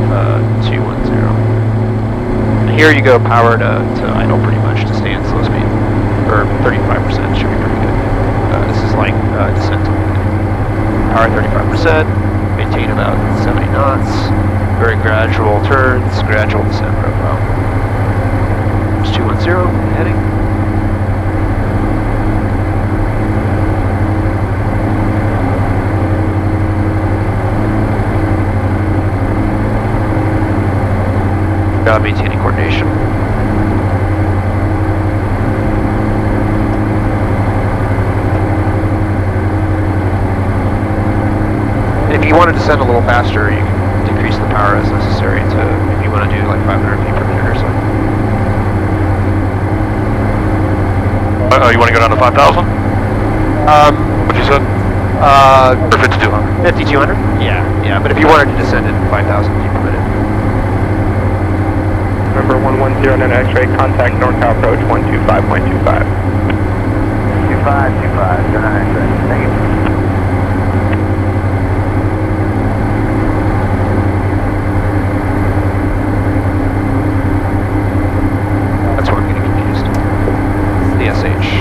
210. And here you go power to idle pretty much to stay in slow speed, or 35% should be pretty good. This is like descent to power 35%, maintain about 70 knots, very gradual turns, gradual descent profile. There's 210 heading. Maintaining coordination. And if you want to descend a little faster, you can decrease the power as necessary to, if you want to do like 500 feet per minute or so. You want to go down to 5,000? What'd you say? Or 5,200? 5,200? Yeah, but if you wanted to descend at 5,000 feet per minute. Number 110 and X-ray, contact NorCal approach 125.25. 2525, you're on X-ray. Thank you. That's where I'm getting confused. It's the SH.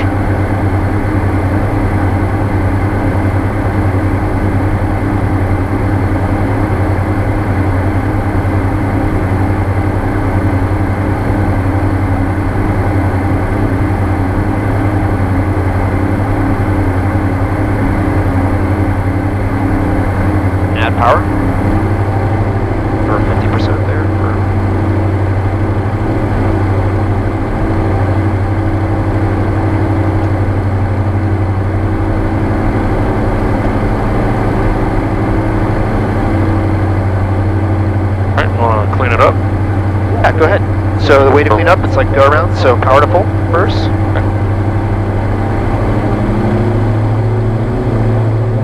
Power for 50% there. Alright, want to clean it up? Yeah, go ahead. So the way to clean up, it's like go around. So power to full first. Okay.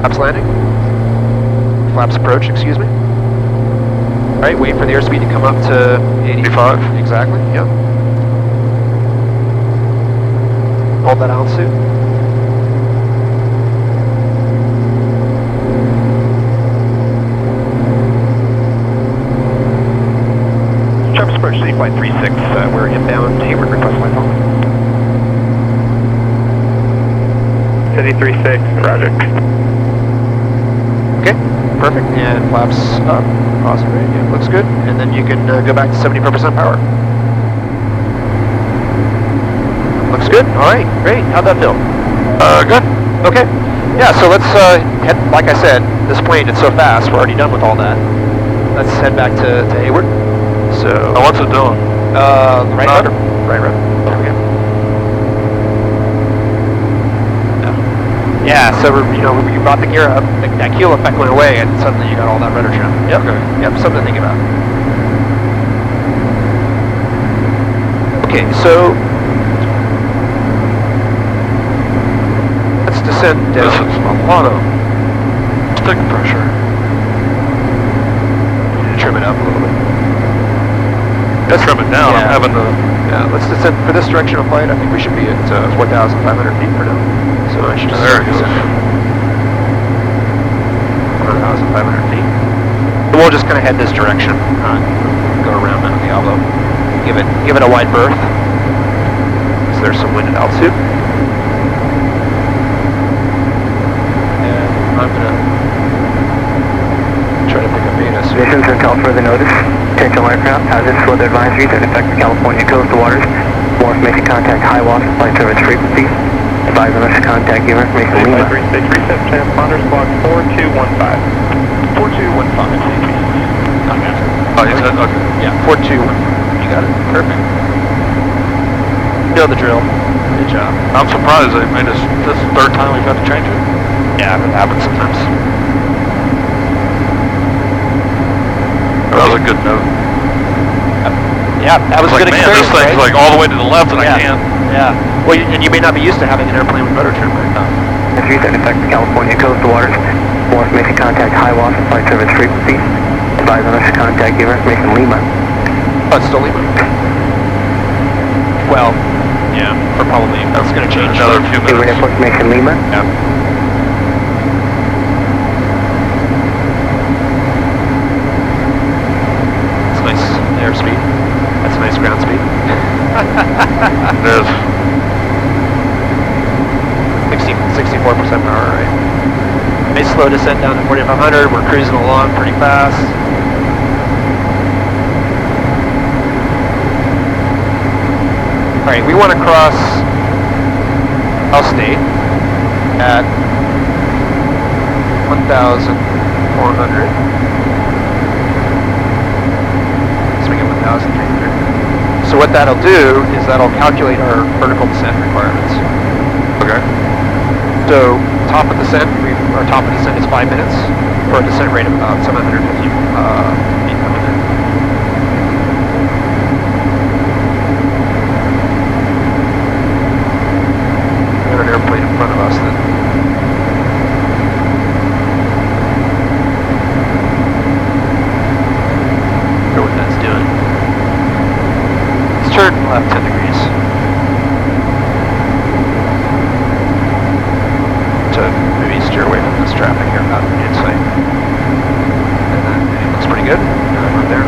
Flaps landing. Flaps approach, excuse me. Alright, wait for the airspeed to come up to 85. Exactly, yep. Hold that altitude. Travis approach City Flight 36, we're inbound, Hayward request flight home. City 36, roger. Okay, perfect, and flaps up, awesome, right, yeah, looks good, and then you can go back to 75% power. Looks good, alright, great, how'd that feel? Good. Okay, yeah, so let's head, like I said, this plane, it's so fast, we're already done with all that. Let's head back to Hayward. So, What's it doing? right rudder, there we go. Yeah, so you brought the gear up, that keel effect went away, and suddenly you got all that rudder trim. Yep, Okay. yep, something to think about. Okay, so let's descend down. This is a lot of stick pressure. Trim it up a little bit. Let's trim it down. Yeah. I'm having to... Yeah, let's descend for this direction of flight. I think we should be at 4,500 feet for now. So I should just There it goes. 4,500 feet. And we'll just kind of head this direction. Go around Mount Diablo. Give it a wide berth. because there's some wind at altitude. And I'm gonna try to pick up beta. This is until further notice. Potential aircraft hazardous weather advisories that affect the California coastal waters. More information, contact Highwalk flight service frequencies. Advise on us to contact your information. Lima. 3536, reset transponders, block 4215. 4215. Oh, you said, okay. Yeah, 42. You got it. Perfect. You know the drill. Good job. I'm surprised they made us, this is the third time we've had to change it. Yeah, it happens sometimes. That was a good note. Yeah, that was a Like, good man, experience, this thing's right? like all the way to the left and I can't. Yeah. Well, and you may not be used to having an airplane with motor trim right now. Advisories that affect the California coastal waters. More information, contact Highwalk flight service frequencies. Advise on us to contact your information. Lima. Oh, it's still Lima. Well, yeah, for probably, that's going to change. Another few Your minutes. airport information. Lima. Yeah. It's nice airspeed. That's nice ground speed. It is. 64% power, right? Nice slow descent down to 4,500. We're cruising along pretty fast. All right, we want to cross State at 1,400. So we get 1,300. So what that'll do is that'll calculate our vertical descent requirements. Okay. So top of descent, our top of descent is 5 minutes for a descent rate of about 750 feet per minute. We have an airplane in front of us that I don't know what that's doing. Let's turn left 10 degrees. To maybe steer away from this traffic here out in sight. And that looks pretty good. Right there.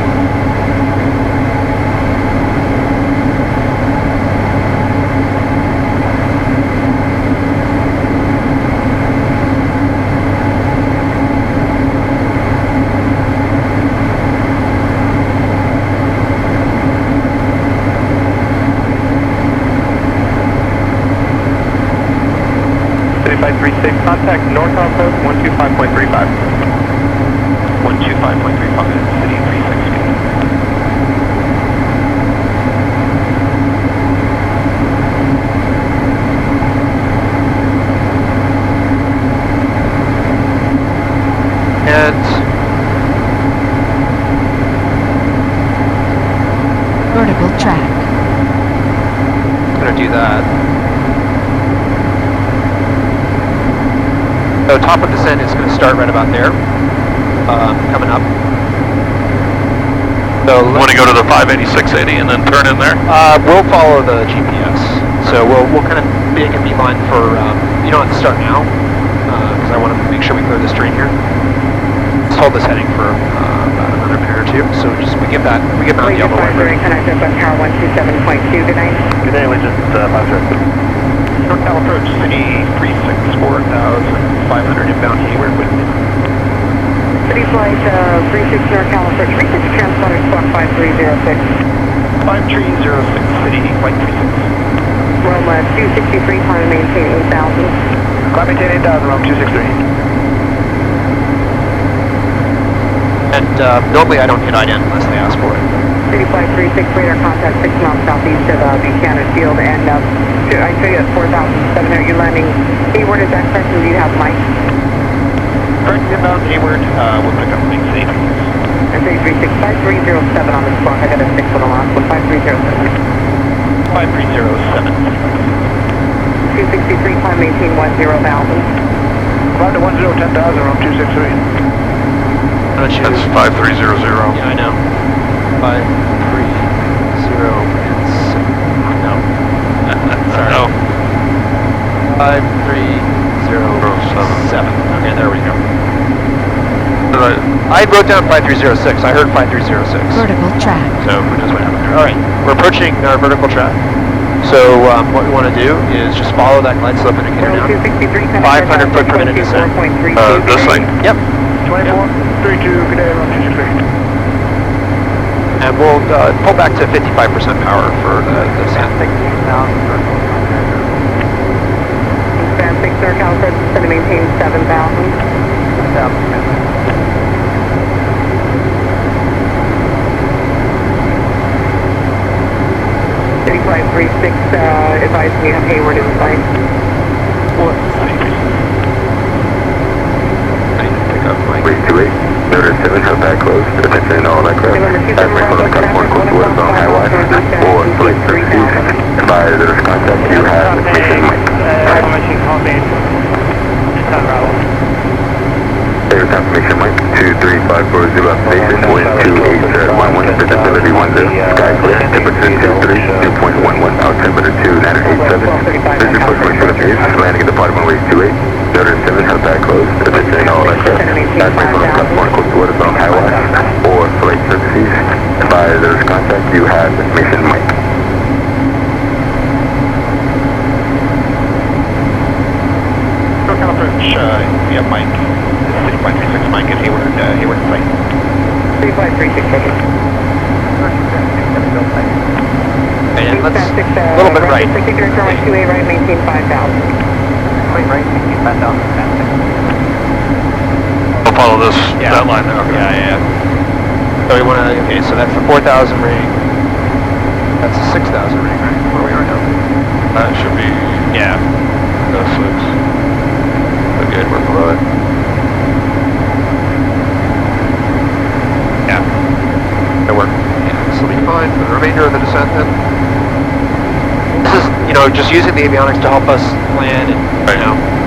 Contact North Coast 125.35. 125.35, City 360. And Vertical track. I'm going to do that. So top of descent is going to start right about there, coming up. So Want to go to the 58680 and then turn in there? we'll follow the GPS. So we'll kind of make a beeline for, you don't have to start now, because I want to make sure we clear this terrain here. Let's hold this heading for about another minute or two. So we give that the yellow light. Connected bus tower 127.2 tonight. Good day, we just NorCal approach, City 36, 4,500 inbound Hayward with City flight 36 NorCal approach, 36 transponder squawk 5306. 5306, City flight 36. Roma 263, time to maintain 8,000. Climb maintain 8,000, Rome 263. And normally I don't hit IDEN unless they ask for it. City flight 36, radar contact 6 miles southeast of Buchanan Field, and I show you at 4,700. You're landing Hayward, is that correct? And do you have mic? Correct, inbound Hayward, we'll pick up Link City. And 336, 5307 on the squawk. I got a 6 on the last one, 5307. 5307. 263, time maintain 10,000. Climb to 10,000, Rome 263. How about you? That's 5300. Yeah, I know. 5, 3, 0, and 6. No. Sorry. No. 5, 3, 0, 7. Okay, there we go. I wrote down 5306. I heard 5306. Vertical track. So who knows what happened there. All right, we're approaching our vertical track. So what we want to do is just follow that glide slope indicator now. 500 foot per minute descent. This thing? Yep. 2432, good day, run 263. And we'll pull back to 55% power for the descent. Span 6 NorCal approach is going to maintain 7,000. 3536, advising you have Hayward in sight. Wait, 28, notice 7, have that closed, attention all aircraft, airplane from the California Coast Water Zone High Watch, or flight services, advise that if contact you have information mic. Air confirmation mic, 23540 station, wind 28011, visibility 10, sky clear, temperature 23, 2.11, out temperature 2987, vision push for Philippines, landing at department way 28, notice 7, have that closed, attention all aircraft, airplane from the California Coast Water Zone High Watch, or flight services, advise that if contact you have information mic. NorCal approach, yeah, Mike. 6536 Mike at Hayward, Hayward site. 3536, okay. And let's, a little bit right. Particular runway 28 right, maintain 5,000. Right, maintain 5,000. We'll follow this, that line there. Okay. Yeah. So we want to, okay, so that's the 4,000 ring. That's the 6,000 ring, right? Where we are now. That should be, Yeah. that's 6. Okay, we're below it. Yeah. That worked. Yeah, this will be fine for the remainder of the descent then. This is, just using the avionics to help us plan and,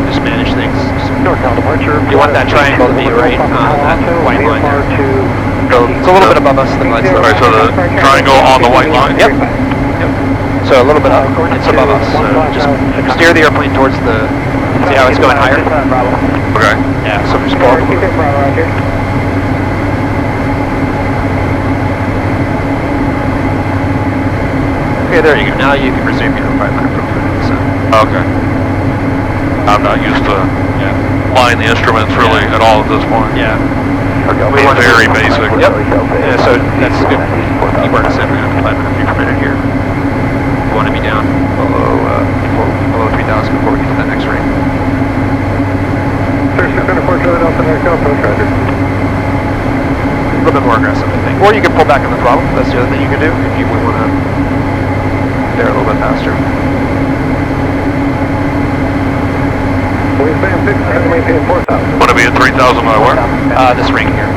just manage things. NorCal departure. You want that triangle to be right on that white line there. So it's a little bit above us, the glide slope. Alright, so the triangle on the white line? Yep. So a little bit up, it's above us. So just steer the airplane towards the, see how it's going higher? Okay. Yeah, so just pull up a little bit. Roger. Okay, there you go. Now you can resume your 500 foot per minute descent. Okay. I'm not used to flying the instruments really at all at this point. Yeah. We want very basic. Yep. Yeah, so that's good. Keep our descent at 500 feet per minute here. We want to be down below 3,000 before we get to that next ring. Sir, 604 Charlie Delta NorCal approach, roger. A little bit more aggressive, I think. Or you can pull back on the throttle. That's the other thing you can do if you want to there a little bit faster. Wingspan 6, maintain 4,000. Want to be at 3,000 by where? This ring here.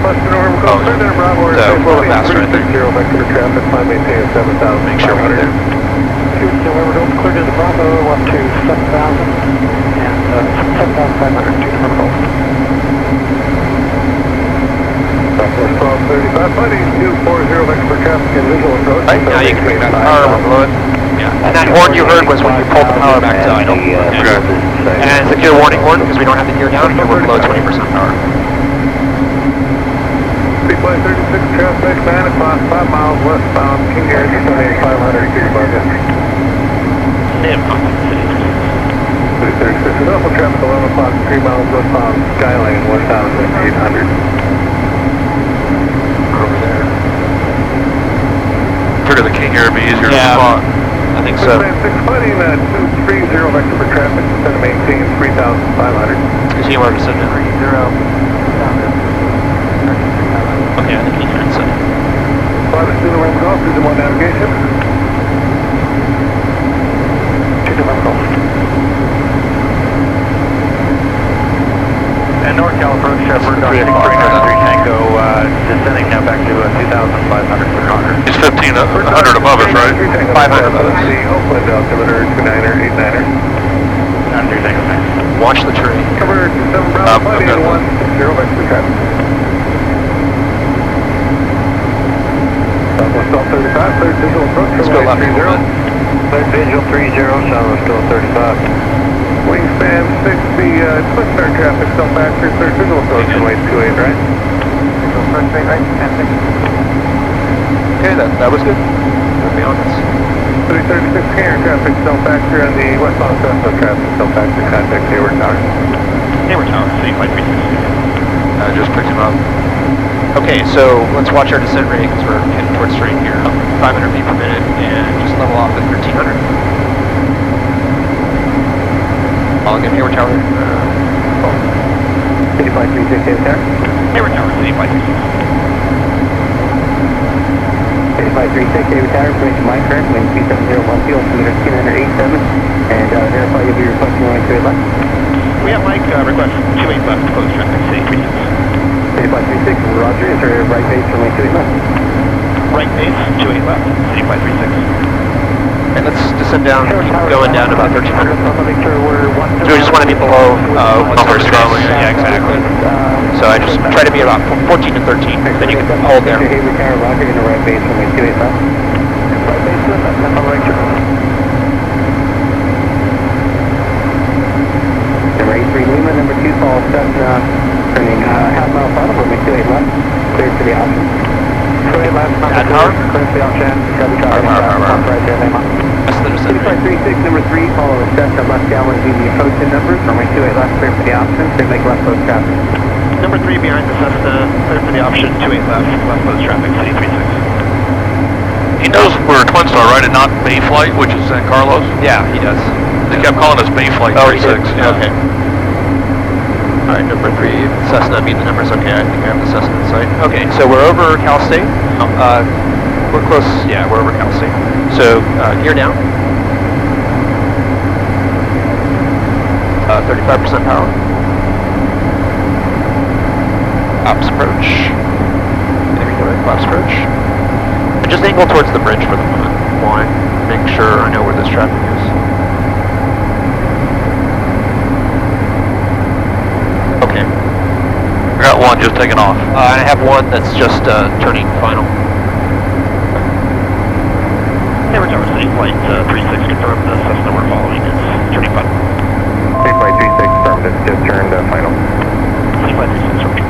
Plus November Golf, yeah. Center Bravo, So, a little bit faster, I think. 0 vector traffic, climb maintain 7,000. Make sure we're there. 2 November Golf, clear to the Bravo, 1 to 7,000, and 7,500, 2 November Golf. Southwest 1235, buddy, 240 vector traffic and visual approach. Right, now you can bring that power below it. Yeah. And that horn you heard was when you pulled the power back to idle. Okay. And it's a gear warning horn because we don't have the gear down and we're below 20% power. Flight 36 traffic, 9 o'clock, 5 miles westbound, King Air, 500 feet above you. 36, Norfolk traffic, 11 o'clock, 3 miles westbound, Skylane, 1,800. Over there. Figure the King Air would be easier to spot. I think so. 620, 230 vector for traffic, instead of maintain 3,500. Is he where to send it? 30. Okay, I think he's right side. Flight of 2 November Golf, is one navigation. 2 November Golf. And NorCal approach, Shepard, 3 Tango, descending now back to 2,500 for Connor. He's 1,500 above us, right? 500 above us. Oakland altimeter, 29er, 89er. 3 Tango, thanks. Watch the tree. Cover 27 Bravo, buddy, and 160 vector traffic. Southwest 1235, third visual approach. Let's go left a little bit. Third visual 30, Southwest 1235. Wingspan 6, the Twinstar traffic still faster, third visual approach from 828, right? Visual approach, right, 10-6. Okay, that was good. Let's be honest. 336 Canyon traffic, still factor on the westbound Cessna traffic, still factor, contact Hayward Tower. Hayward Tower, City Flight 360. I just picked him up. Okay, so let's watch our descent rate because we're heading towards terrain here. 500 feet per minute and just level off at 1300. I'll get Hayward Tower. City Flight 360 Hayward Tower. Hayward Tower, City Flight 360. City Flight 360 Hayward Tower, information Mike current, wind 2701 fuel, altimeter 2987, and verify you'll be requesting runway 28 left. We have Mike request 28 left, close traffic, City 36. City Flight 36, Roger, is there right base runway 28 left? Right base, 28 left, City Flight 36. And let's descend down, keep going down to about 1300. So we just want to be below first Charlie. Yeah, exactly. So I just try to be about 14 to 13, then you can hold there. Hayward Tower, Roger, in the right base runway 28 left. Right base, that's all right. Number 83 Lima, number 2 Paul Cessna, turning half mile final, runway 28 left, clear to the option. 28 left, Add power. clear to the option, Charlie Charlie, right there, Lima. That's the descent City rate. 36, number 3, follow Cessna left downwind via the approaching numbers, runway 28 left, clear for the option, clear make left close traffic. Number 3 behind the Cessna, clear for the option, 28 left, left close traffic, City 36. He knows we're a Twinstar, right, and not Bay Flight, which is San Carlos? Yeah, he does. They kept calling us Bay Flight Oh, he did? 36. Yeah. Okay. Alright, number 3, Cessna, meet the numbers. Okay, I think I have the Cessna in sight. Okay, so we're over Cal State. We're close, yeah, we're over Cal State. So, gear down. 35% power. Ops approach. There we go, ops approach. And just angle towards the bridge for the moment. Why? Make sure I know where this traffic is. Okay. I got one just taking off. And I have one that's just turning final. Hayward Tower, City Flight 36, confirm the Cessna we're following is turning final. City Flight 36, affirmative, just turned final. City Flight 36, okay.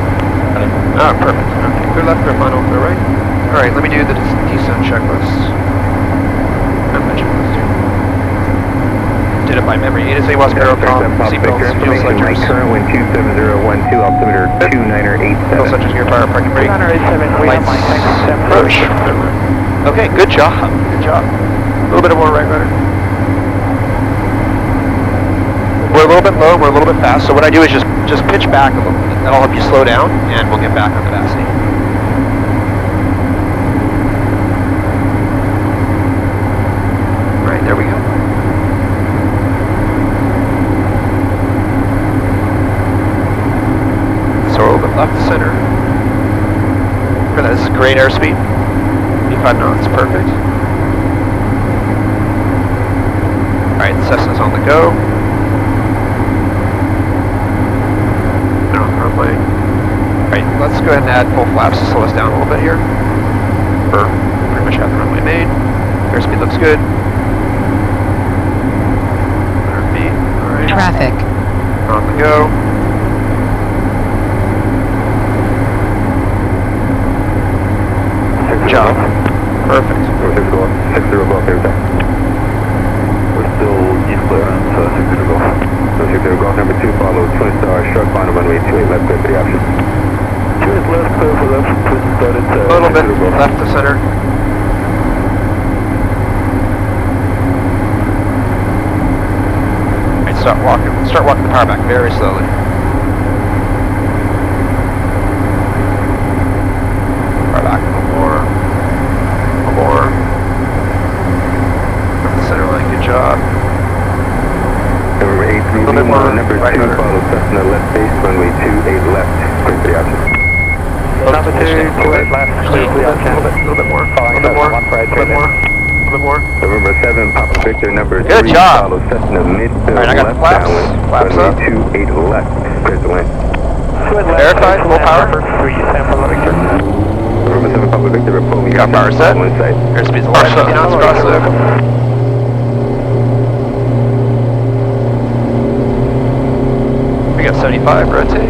Ah, perfect. Okay, clear left, clear final, clear right. Alright, let me do the descent checklist. I mentioned this too. Did it by memory. A to Z West Barrel Tom, seatbelts, fuel selectors. Current wind 27012, altimeter 2987. Fuel selectors, gear fire, parking brake. 2987, we have my Approach. Okay, good job. Good job. A little bit more right rudder. We're a little bit low, we're a little bit fast, so what I do is just pitch back a little bit. That'll help you slow down, and we'll get back on capacity. Alright, there we go. So we're a little bit left to center. This is great airspeed. 85 knots, perfect. Alright, the Cessna's on the go. They're on the runway. Alright, let's go ahead and add full flaps to slow us down a little bit here. We're pretty much have the runway made. Airspeed looks good. 100 feet, alright. Traffic. We're on the go. Good job. Perfect. 60 Golf, here, we're still east clearance, 60 Golf. So 60 Golf, number 2, follow Twinstar, short final runway 28 left, clear for the option. 28 left, clear for left, Twinstar, it's A little bit left to center. Alright, start walking the power back very slowly. Power back a little more. From the center line, good job. Number 83, A little bit more number 2, right rudder. follow Cessna left base, runway 28 left, clear for the option. Number 2, clear left, clear for the option. A little bit more. November 7, Papa Victor, number 3, Good job. follow Cessna mid to Alright, I got the left flaps. downwind, Flaps runway up. 28 left, clear to wind. Verified, full power. November 7, Papa Victor, reporting Got power set. on site. Airspeed's a lot, 50 knots crosswind. We got 75, rotate.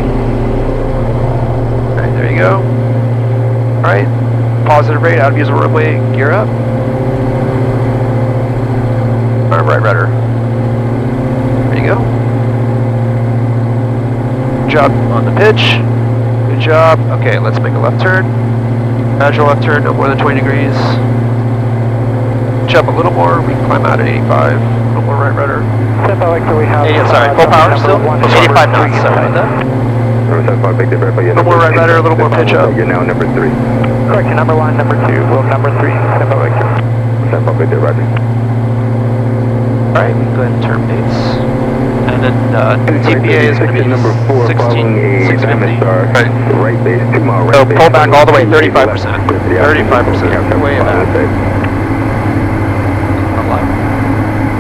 Alright, there you go. Alright, positive rate, out of user runway, gear up. Our right rudder. There you go. Good job on the pitch. Good job. Okay, let's make a left turn. Gradual left turn, no more than 20 degrees. Jump a little more, we can climb out at 85. A little more right rudder. Sorry, full power still? 85 knots, sorry about that. A little more right rudder, a little more pitch up. You're now number 3. Correct, number 1, number 2, well, number 3, step out Victor. Step up Victor, roger. Alright, we can go ahead and turn base. And then TPA is going to be number 4 following a 16,650. right base, 2 mile right So base. pull back all the way, 35%. 35%. Way back.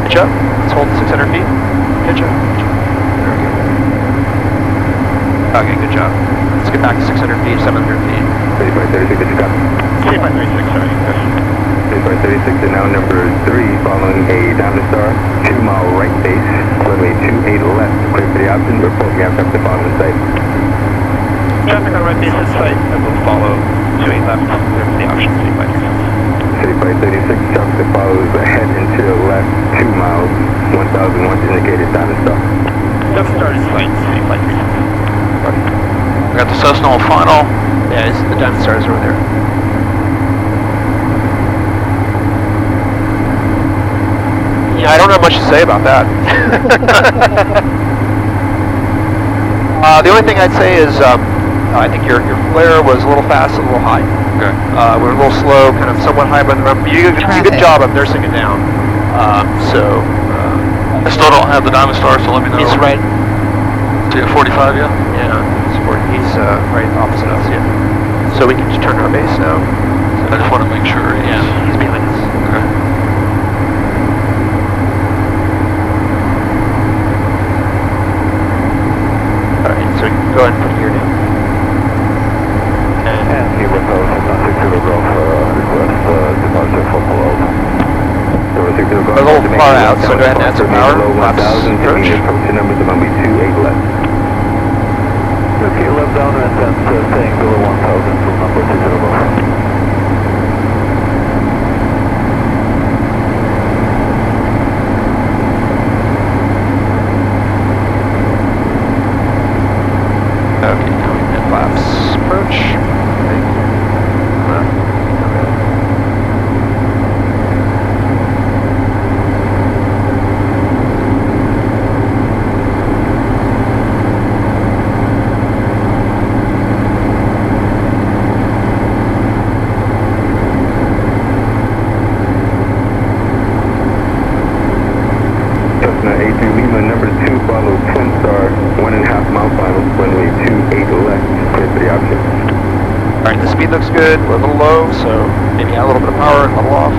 Pitch up. Let's hold 600 feet. Pitch up. There we go. Okay, good job. Let's get back to 600 feet, 700 feet. 3536, did you copy? 3536, sorry. 3536 is now number 3 following a Diamond Star, 2 mile right base, runway 28 left, clear for the option, report you have to the bottom of the site. Traffic on right base at site, and we'll follow 28 left, clear for the option, 3536, traffic that follows ahead into the left, 2 miles, 1001 indicated Diamond Star. Just started site, 3536. We got the Cessna on final. Yeah, the Diamond Stars over there. Yeah, I don't have much to say about that. The only thing I'd say is I think your flare was a little fast, a little high. Okay. We're a little slow, kind of somewhat high, but you did a good job of nursing it down. I still don't have the Diamond Star, so let me know. He's right. See at 45, yeah? Yeah, he's right opposite us, yeah. So we can just turn our base now. I just want to make sure He's behind us. Okay. Alright, so we can go ahead and put gear down. And he was also 60 Golf, request departure for below. We're a little far out, so go ahead and add some power. Laps approach. Approach numbers are going to be 28 left. Okay, left down and then staying below 1000 from number 20 Golf. Okay, now we can laps approach. Cessna A3 Lima, number 2, follow Twinstar, 1.5 mile final, runway 28 left, clear for the option. Alright, the speed looks good. We're a little low, so maybe add a little bit of power and level off.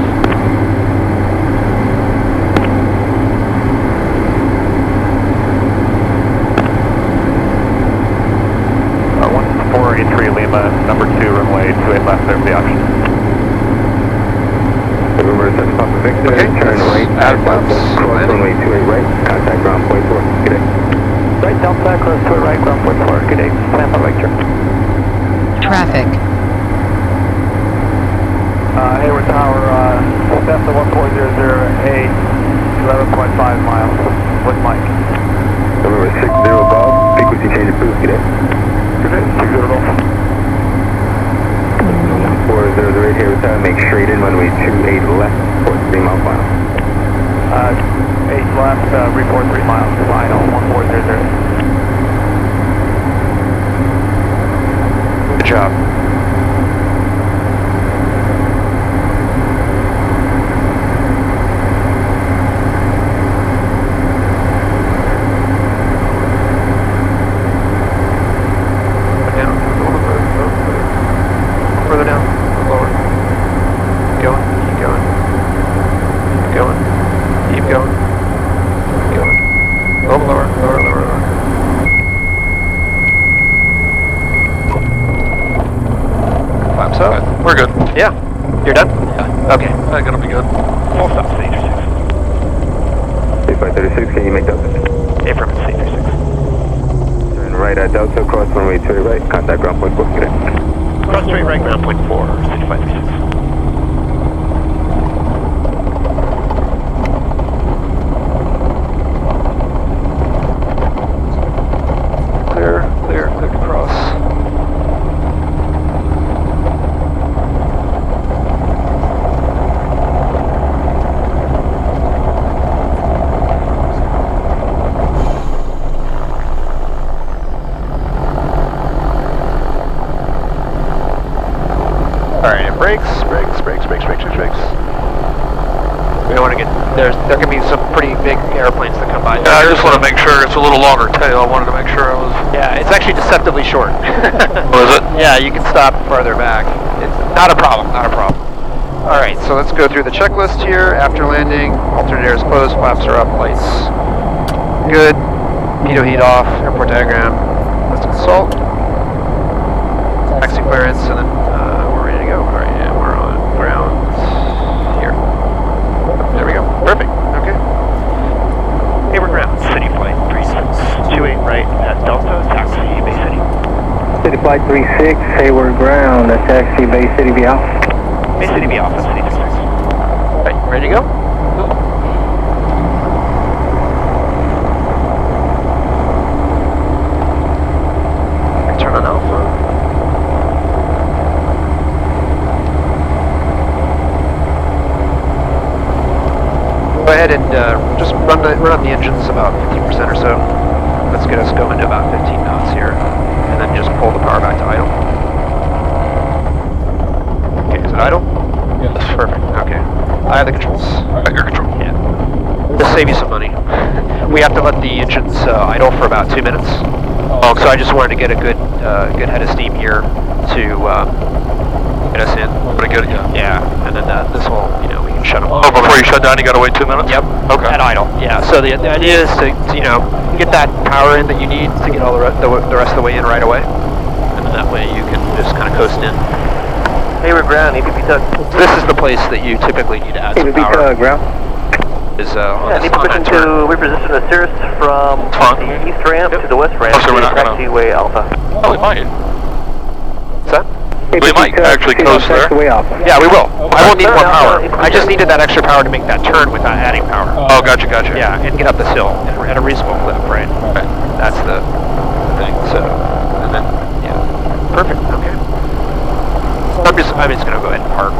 Lima, number 2, runway 28 left, clear for the option. Remember, set Papa Victor, Okay, turn right, add flaps, cross runway 28 right, contact ground point 4, good day. Right, Delta, cross to right, ground point 4, good day, Tampa Victor. Traffic. Hayward Tower, Cessna 1400A, 11.5 miles, with Mike. Remember, 60 Golf, frequency change approved, good day. Good day, 60 Golf. 1400 here with that, make straight in, runway 28 left, for 3 mile final. 8 left, report 3 miles, final, 1400. Good job. Further down, lower. Keep going, keep going. Keep going, keep going. Keep going. A little lower, lower, lower, lower. Flaps up. Okay, we're good. Yeah. You're done? Yeah. Okay. I think it'll be good. Full stop, stage 6. 3536, can you make Delta? Affirmative, stage 6. Turn right at Delta, cross runway 28 right, contact ground point 4, good day. Cross straight right, ground point 4, 6536. there can be some pretty big airplanes that come by. Yeah, I just want to make sure it's a little longer tail. I wanted to make sure I was... Yeah, it's actually deceptively short. Oh, is it? Yeah, you can stop farther back. It's not a problem, not a problem. Alright, so let's go through the checklist here. After landing, alternate air is closed, flaps are up, lights good, pitot heat off, airport diagram, let's consult, taxi clearance, and then we're ready to go. Alright, and we're on ground here. There we go. Perfect. Okay. Hayward ground, city flight 3628 right at Delta, taxi Bay City. City Flight 36, Hayward Ground, taxi Bay City be off. Bay City be off, City District. Alright, ready to go? Turn on Alpha. Go ahead and just run up the engines about 15% or so. Let's get us going to about 15 knots here. And then just pull the power back to idle. Okay, is it idle? Yes. Perfect, okay. I have the controls. Got your control. Yeah. Just save you some money. We have to let the engines idle for about 2 minutes. Oh, So I just wanted to get a good head of steam here to get us in. Pretty good, yeah. Yeah, and then this will, we can shut them off. Oh, before you shut down, you got to wait 2 minutes? Yep. Okay. At idle. Yeah. So the idea is to get that power in that you need to get all the rest of the way in right away, and then that way you can just kind of coast in. Hayward Ground, APP Tug. This is the place that you typically need to add some APP power. Tug, ground. Is on Yeah, this, need on permission that turn. to reposition the Cirrus from Fine. the east ramp to the west ramp Oh, so we're to not gonna- taxiway Alpha. Oh, we might. What's that? We might actually coast there. Taxiway Alpha. Yeah, we will. I won't need more power. No, I just needed that extra power to make that turn without adding power. Oh, gotcha. Yeah, and get up this hill at a reasonable clip, right? Okay. That's the thing. So, and then, yeah, perfect. Okay. So I'm just gonna go ahead and park.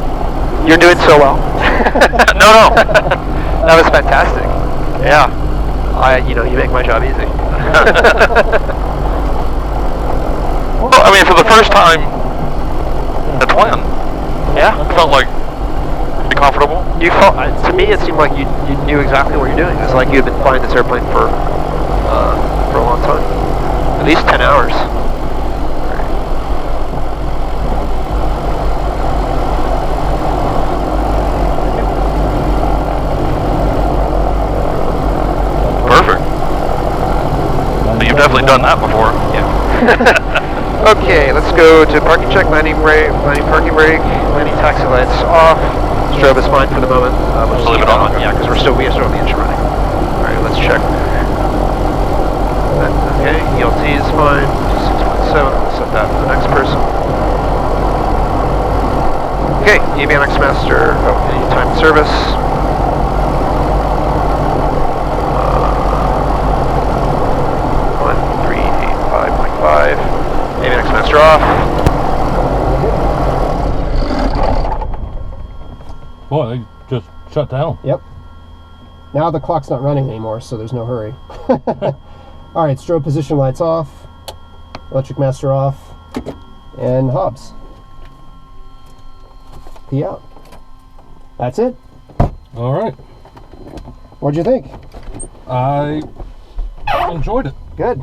You're doing so well. No. That was fantastic. Yeah. You make my job easy. Well, I mean, for the first time in a twin, Yeah. it felt like pretty comfortable. You felt, to me, it seemed like you knew exactly what you're doing. It's like you've been flying this airplane for a long time, at least 10 hours. Perfect. So you've definitely done that before. Yeah. Okay, let's go to parking check, landing parking brake, landing taxi lights off. Strobe is fine for the moment. We'll just Leave it on. Yeah, because we still have the engine running. All right, let's check. Okay, ELT is fine. 6.7. We'll set that for the next person. Okay, avionics master. Time service. 1385.5. Avionics master off. Boy, they just shut down. Yep. Now the clock's not running anymore, so there's no hurry. All right, strobe position lights off, electric master off, and Hobbs. P out. That's it. All right. What'd you think? I enjoyed it. Good.